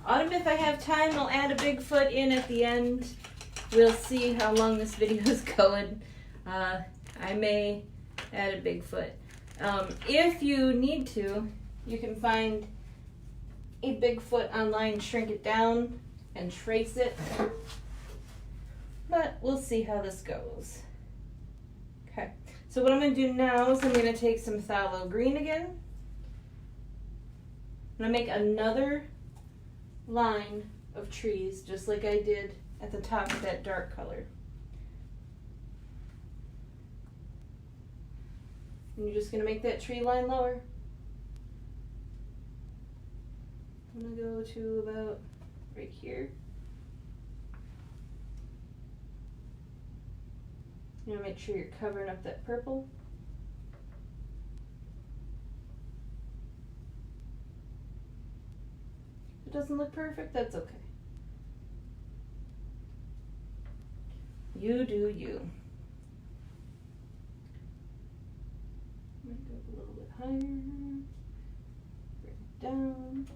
Autumn, if I have time, I'll add a Bigfoot in at the end. We'll see how long this video is going. I may add a Bigfoot. If you need to, you can find a Bigfoot online, shrink it down, and trace it. But we'll see how this goes. Okay, so what I'm going to do now is I'm going to take some phthalo green again. I'm going to make another line of trees just like I did at the top of that dark color. And you're just going to make that tree line lower. I'm going to go to about right here. You know, make sure you're covering up that purple. If it doesn't look perfect, that's okay. You do you. Might go a little bit higher. Bring it down.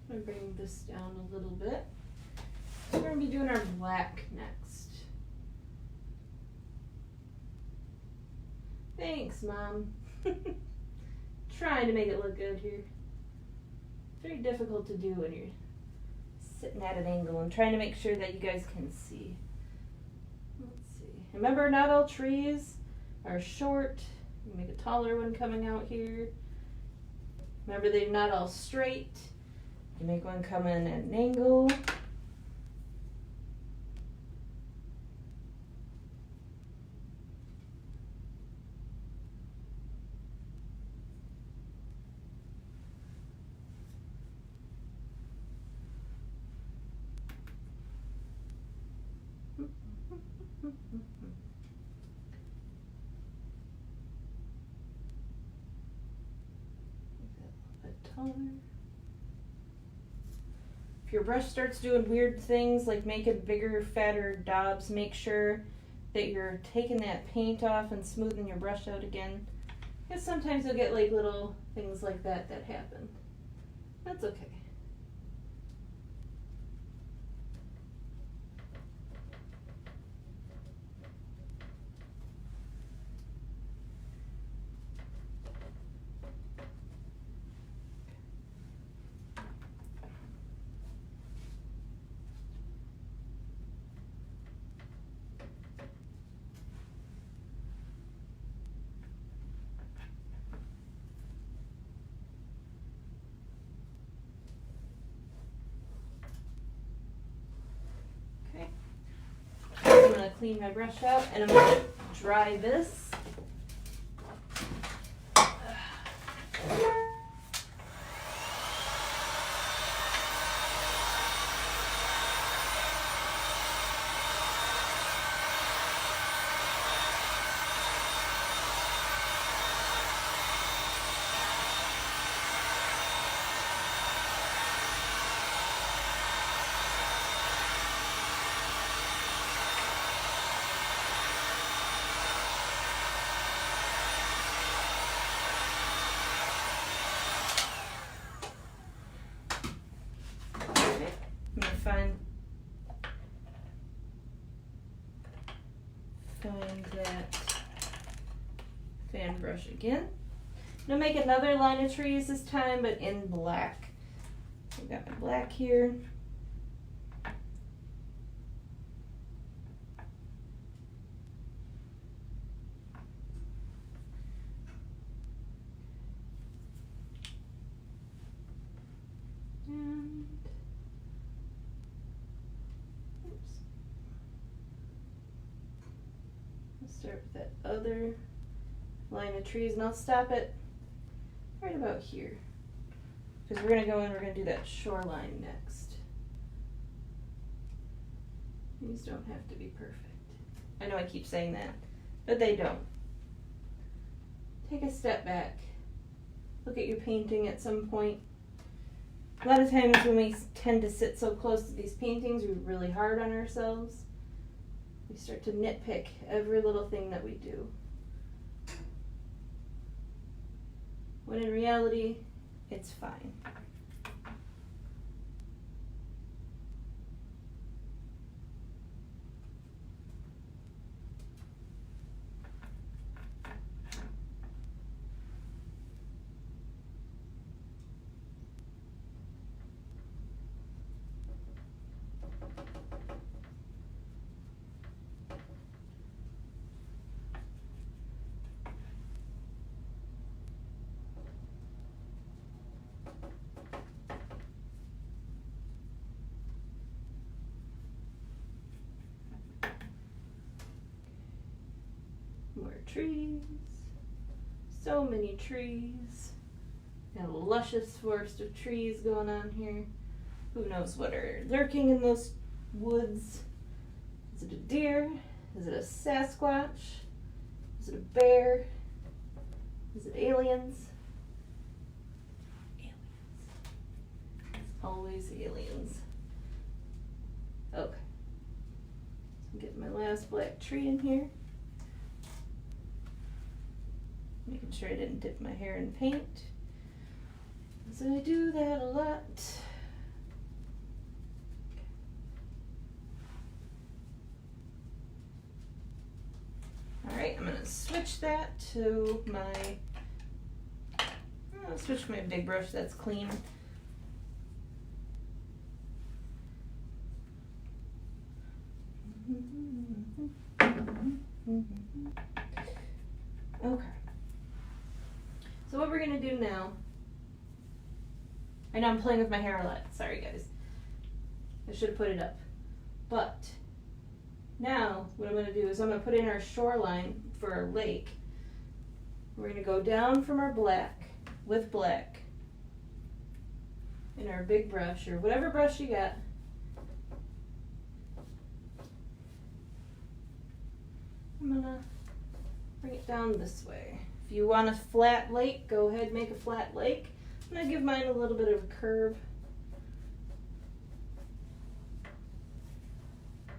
I'm going to bring this down a little bit. We're going to be doing our black next. Thanks, Mom. Trying to make it look good here. It's very difficult to do when you're sitting at an angle and trying to make sure that you guys can see. Let's see. Remember, not all trees are short. You make a taller one coming out here. Remember, they're not all straight. You make one come in at an angle. If your brush starts doing weird things like making bigger, fatter daubs, make sure that you're taking that paint off and smoothing your brush out again. Because sometimes you'll get like little things like that happen. That's okay. I'm going to clean my brush out and I'm going to dry this. Find that fan brush again. I'm going to make another line of trees this time, but in black. I've got my black here. Start with that other line of trees, and I'll stop it right about here because we're going to go in, we're going to do that shoreline next. These don't have to be perfect. I know I keep saying that, but they don't. Take a step back. Look at your painting at some point. A lot of times when we tend to sit so close to these paintings, we're really hard on ourselves. We start to nitpick every little thing that we do. When in reality, it's fine. More trees. So many trees. Got a luscious forest of trees going on here. Who knows what are lurking in those woods? Is it a deer? Is it a Sasquatch? Is it a bear? Is it aliens? Aliens. It's always aliens. Okay. So I'm getting my last black tree in here. Making sure I didn't dip my hair in paint. So I do that a lot. Alright, I'm going to switch that to my, I'll switch to my big brush that's clean. Okay. So what we're going to do now I know I'm playing with my hair a lot. Sorry, guys. I should have put it up. But now what I'm going to do is I'm going to put in our shoreline for our lake. We're going to go down from our black with black in our big brush or whatever brush you got. I'm going to bring it down this way. If you want a flat lake, go ahead and make a flat lake. I'm going to give mine a little bit of a curve.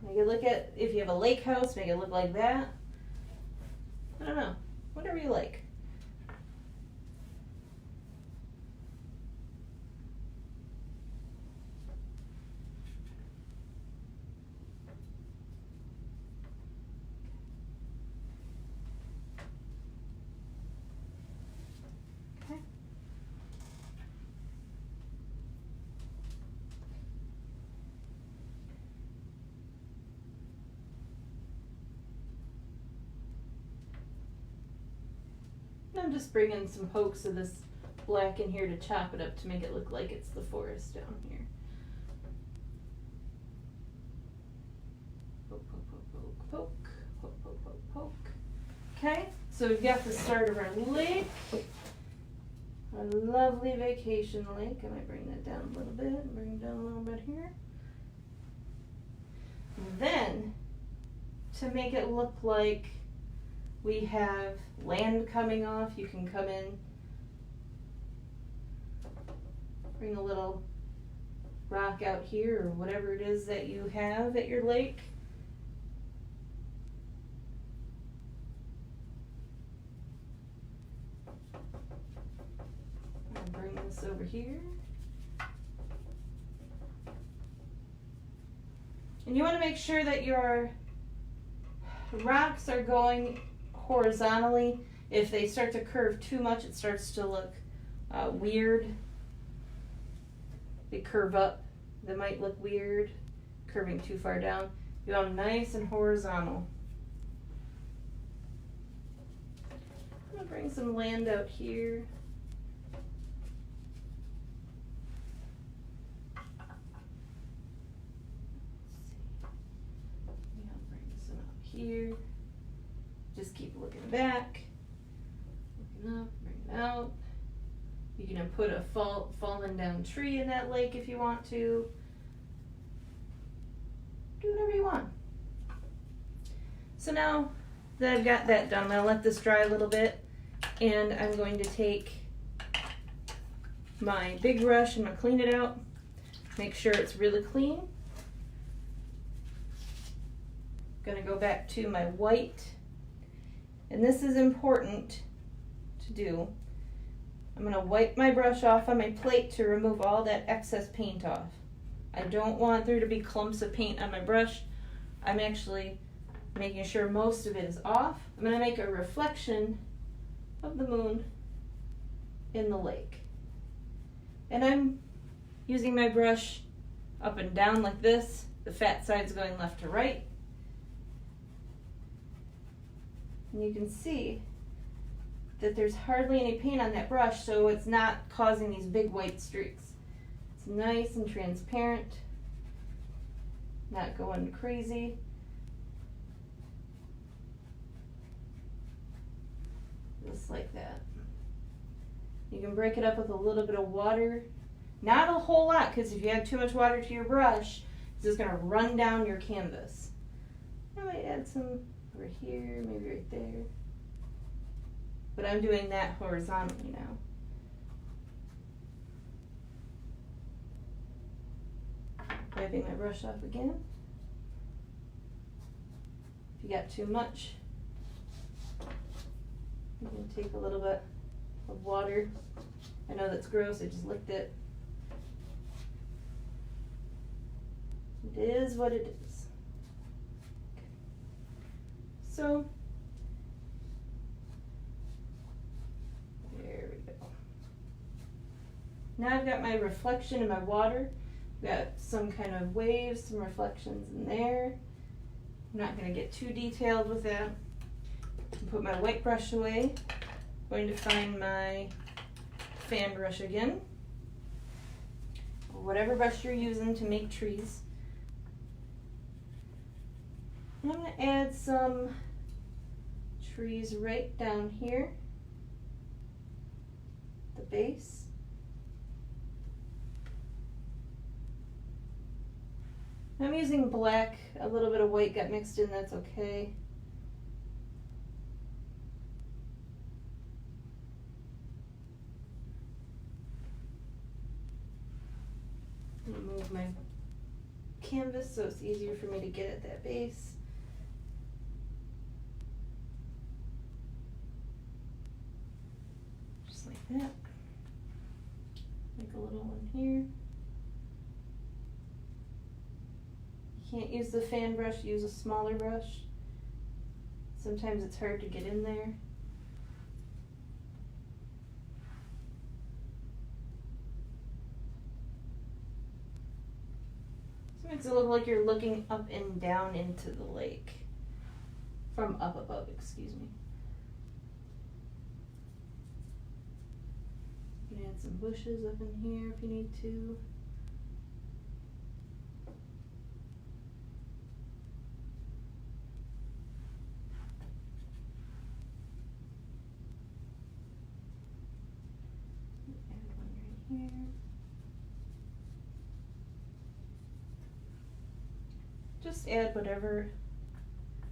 Make it look at, if you have a lake house, make it look like that. I don't know, whatever you like. Okay. I'm just bringing some pokes of this black in here to chop it up to make it look like it's the forest down here. Poke, poke, poke, poke, poke, poke, poke, poke, poke. Okay, so we've got the start of our lake. Our lovely vacation lake. I might bring that down a little bit and bring it down a little bit here. Then, to make it look like we have land coming off, you can come in, bring a little rock out here or whatever it is that you have at your lake. I'll bring this over here. And you want to make sure that your rocks are going horizontally. If they start to curve too much, it starts to look weird. They curve up, they might look weird, curving too far down. You want them nice and horizontal. I'm going to bring some land out here. I'll bring some up here. Just keep looking back, looking up, bring it out. You can put a fallen down tree in that lake if you want to. Do whatever you want. So now that I've got that done, I'm going to let this dry a little bit, and I'm going to take my big brush and I'm going to clean it out. Make sure it's really clean. I'm going to go back to my white. And this is important to do. I'm going to wipe my brush off on my plate to remove all that excess paint off. I don't want there to be clumps of paint on my brush. I'm actually making sure most of it is off. I'm going to make a reflection of the moon in the lake. And I'm using my brush up and down like this. The fat side's going left to right. And you can see that there's hardly any paint on that brush, so it's not causing these big white streaks. It's nice and transparent, not going crazy. Just like that. You can break it up with a little bit of water. Not a whole lot, because if you add too much water to your brush, it's just going to run down your canvas. I might add some over here, maybe right there. But I'm doing that horizontally now. Wiping my brush off again. If you got too much, you can take a little bit of water. I know that's gross, I just licked it. It is what it is. Okay. So, there we go. Now I've got my reflection in my water. I've got some kind of waves, some reflections in there. I'm not going to get too detailed with that. Put my white brush away. I'm going to find my fan brush again. or whatever brush you're using to make trees. And I'm going to add some trees right down here, the base. I'm using black, a little bit of white got mixed in, that's okay. I'm going to move my canvas so it's easier for me to get at that base. Just like that. Make a little one here. Can't use the fan brush, use a smaller brush. Sometimes it's hard to get in there. So it makes it look like you're looking up and down into the lake. From up above, excuse me. You can add some bushes up in here if you need to. Here. Just add whatever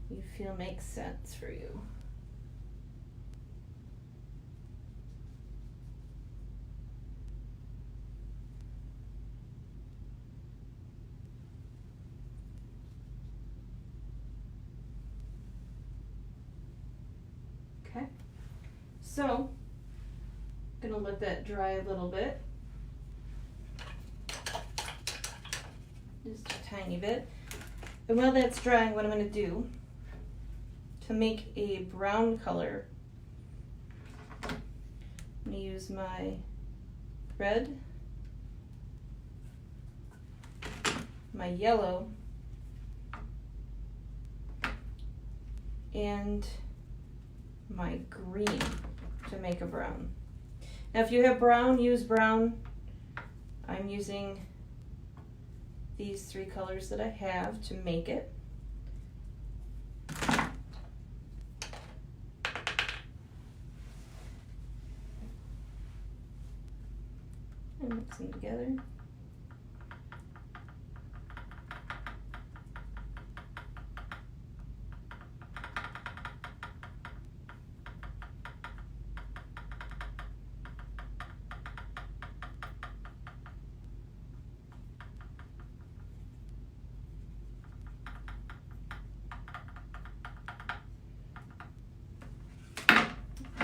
you feel makes sense for you. Okay, so I'm gonna let that dry a little bit. Just a tiny bit. And while that's drying, what I'm going to do to make a brown color, I'm going to use my red, my yellow, and my green to make a brown. Now if you have brown, use brown. I'm using these three colors that I have to make it. And mix them together.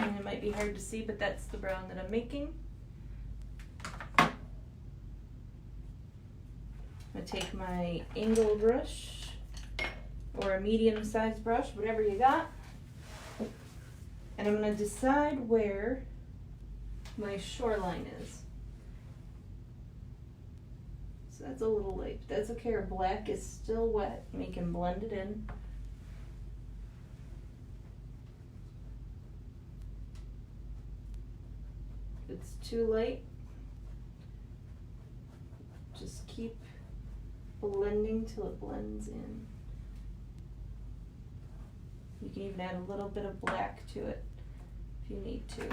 It might be hard to see, but that's the brown that I'm making. I'm going to take my angle brush or a medium-sized brush, whatever you got, and I'm going to decide where my shoreline is. So that's a little light, but that's okay. Our black is still wet, and we can blend it in. If it's too light, just keep blending till it blends in. You can even add a little bit of black to it if you need to.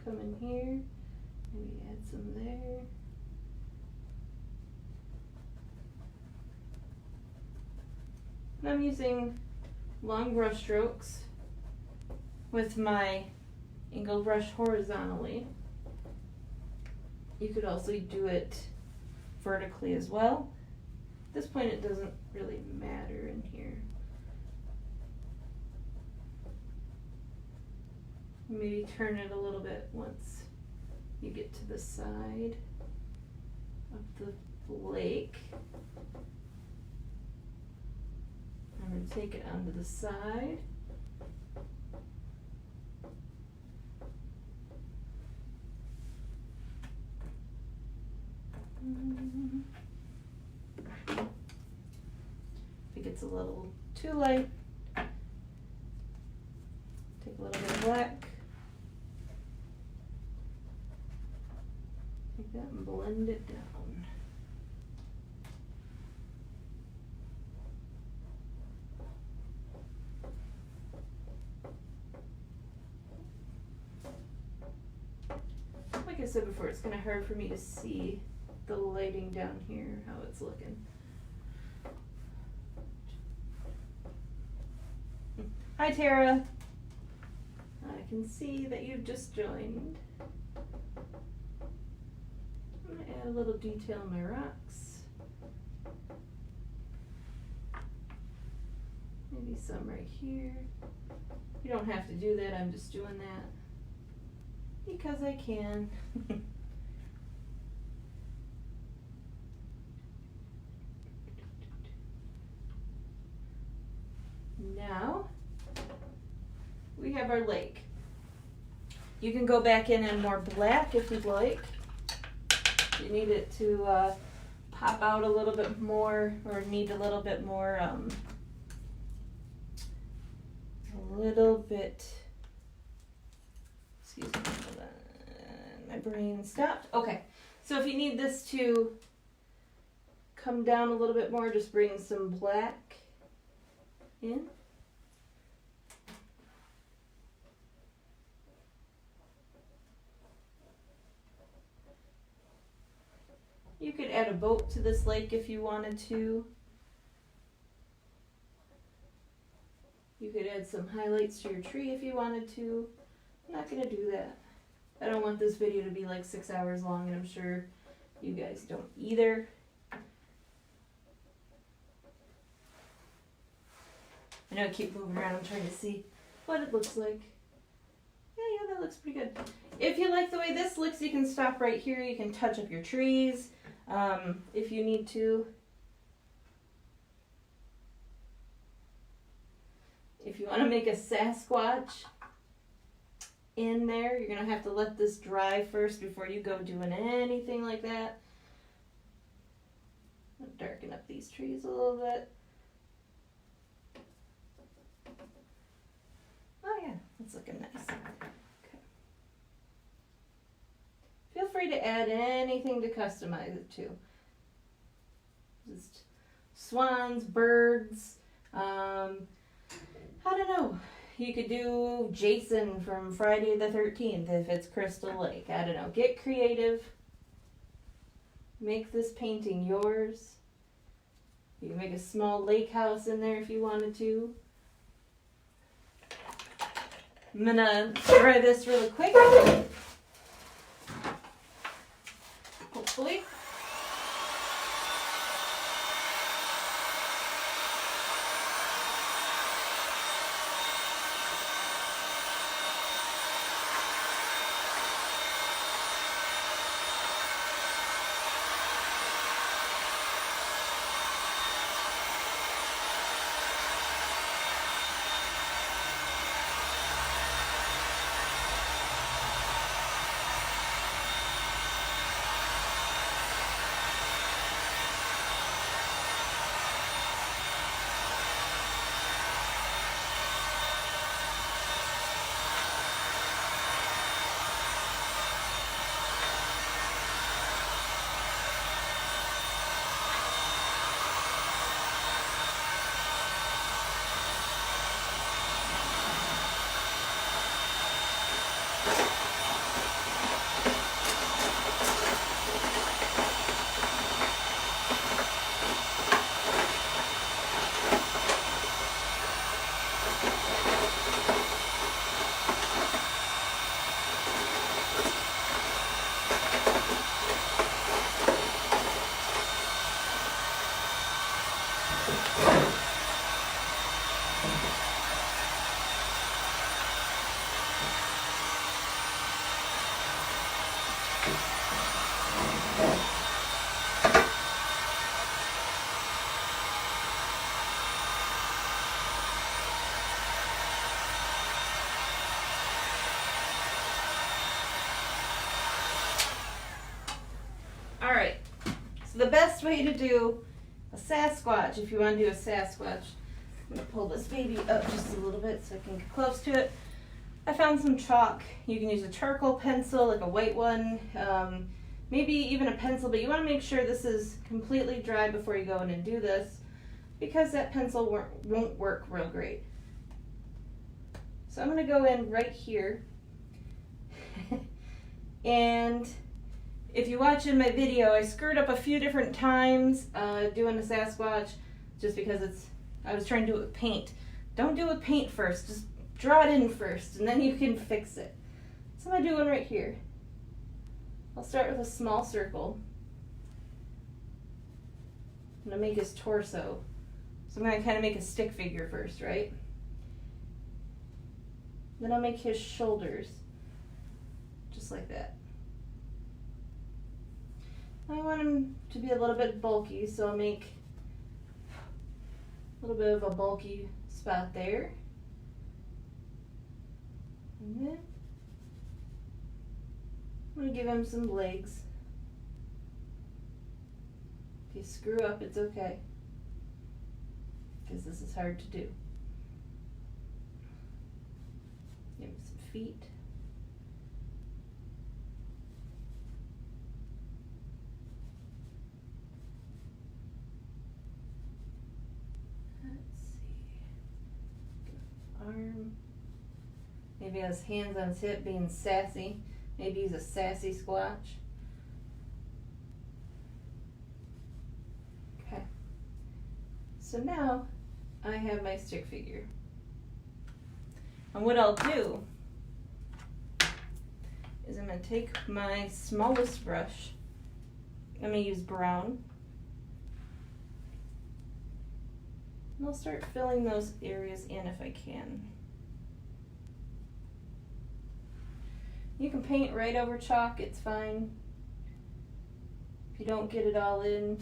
Come in here, maybe add some there. And I'm using long brush strokes with my angle brush horizontally. You could also do it vertically as well. At this point it doesn't really matter in here. Maybe turn it a little bit once you get to the side of the lake. I'm going to take it onto the side. a little too light. Take a little bit of black. Like that and blend it down. Like I said before, it's kind of hard for me to see the lighting down here, how it's looking. Hi Tara, I can see that you've just joined. I'm going to add a little detail in my rocks. Maybe some right here. You don't have to do that, I'm just doing that because I can. Now, we have our lake. You can go back in more black if you'd like. You need it to pop out a little bit more, or need a little bit more, excuse me, hold on. My brain stopped. Okay, so if you need this to come down a little bit more, just bring some black in. You could add a boat to this lake if you wanted to. You could add some highlights to your tree if you wanted to. I'm not going to do that. I don't want this video to be like 6 hours long, and I'm sure you guys don't either. I know I keep moving around. I'm trying to see what it looks like. Yeah, that looks pretty good. If you like the way this looks, you can stop right here. You can touch up your trees if you need to. If you want to make a Sasquatch in there, you're going to have to let this dry first before you go doing anything like that. I'll darken up these trees a little bit. Oh yeah, that's looking nice. Okay. Feel free to add anything to customize it to. Just swans, birds, I don't know. You could do Jason from Friday the 13th if it's Crystal Lake. I don't know. Get creative. Make this painting yours. You can make a small lake house in there if you wanted to. I'm gonna try this really quick. Hopefully. The best way to do a Sasquatch, if you want to do a Sasquatch. I'm going to pull this baby up just a little bit so I can get close to it. I found some chalk. You can use a charcoal pencil, like a white one, maybe even a pencil, but you want to make sure this is completely dry before you go in and do this, because that pencil won't work real great. So I'm going to go in right here. And if you watch in my video, I screwed up a few different times doing a Sasquatch, just because I was trying to do it with paint. Don't do it with paint first, just draw it in first, and then you can fix it. So I'm going to do one right here. I'll start with a small circle. I'm going to make his torso. So I'm going to kind of make a stick figure first, right? Then I'll make his shoulders, just like that. I want him to be a little bit bulky, so I'll make a little bit of a bulky spot there. And then I'm going to give him some legs. If you screw up, it's okay, because this is hard to do. Give him some feet. Let's see. Arm. Maybe has hands on his hip, being sassy. Maybe he's a sassy Squatch. Okay. So now I have my stick figure. And what I'll do is I'm going to take my smallest brush. I'm going to use brown. And I'll start filling those areas in if I can. You can paint right over chalk, it's fine. If you don't get it all in,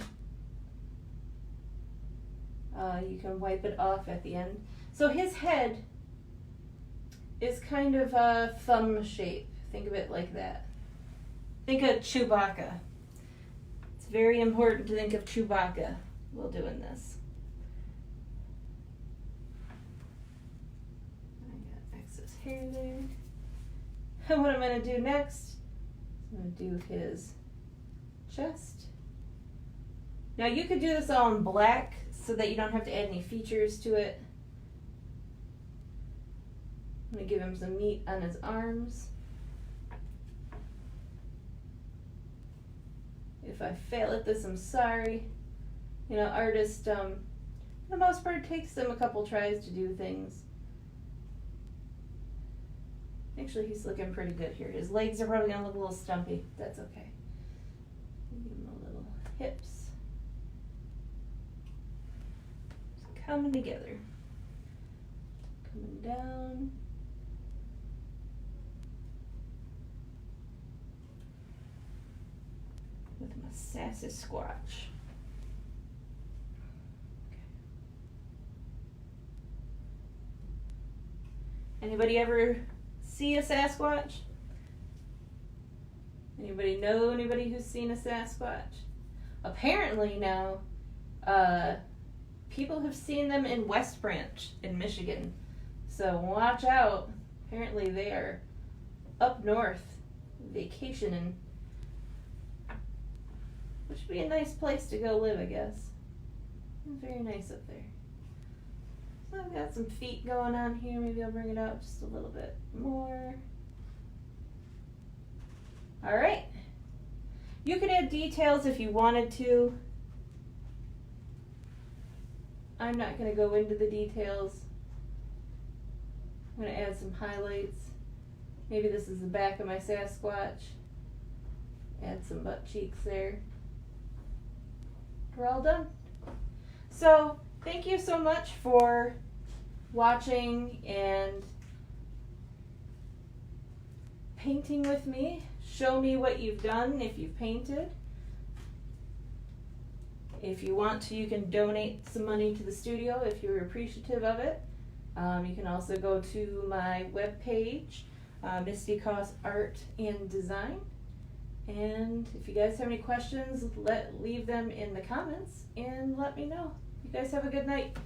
you can wipe it off at the end. So his head is kind of a thumb shape. Think of it like that. Think of Chewbacca. It's very important to think of Chewbacca while doing this. I got excess hair there. And what I'm going to do next, I'm going to do his chest. Now you could do this all in black so that you don't have to add any features to it. I'm going to give him some meat on his arms. If I fail at this, I'm sorry. You know, artists, for the most part, takes them a couple tries to do things. Actually, he's looking pretty good here. His legs are probably going to look a little stumpy. That's okay. Give him a little hips. Just coming together. Coming down. With my sassy Squatch. Okay. Anybody ever see a Sasquatch? Anybody know anybody who's seen a Sasquatch? Apparently now, people have seen them in West Branch in Michigan. So watch out. Apparently they are up north vacationing, which would be a nice place to go live, I guess. Very nice up there. So I've got some feet going on here. Maybe I'll bring it out just a little bit more. All right. You could add details if you wanted to. I'm not going to go into the details. I'm going to add some highlights. Maybe this is the back of my Sasquatch. Add some butt cheeks there. We're all done. So thank you so much for watching and painting with me. Show me what you've done if you've painted. If you want to, you can donate some money to the studio if you're appreciative of it. You can also go to my webpage, Misty Art and Design, And if you guys have any questions, leave them in the comments and let me know. You guys have a good night.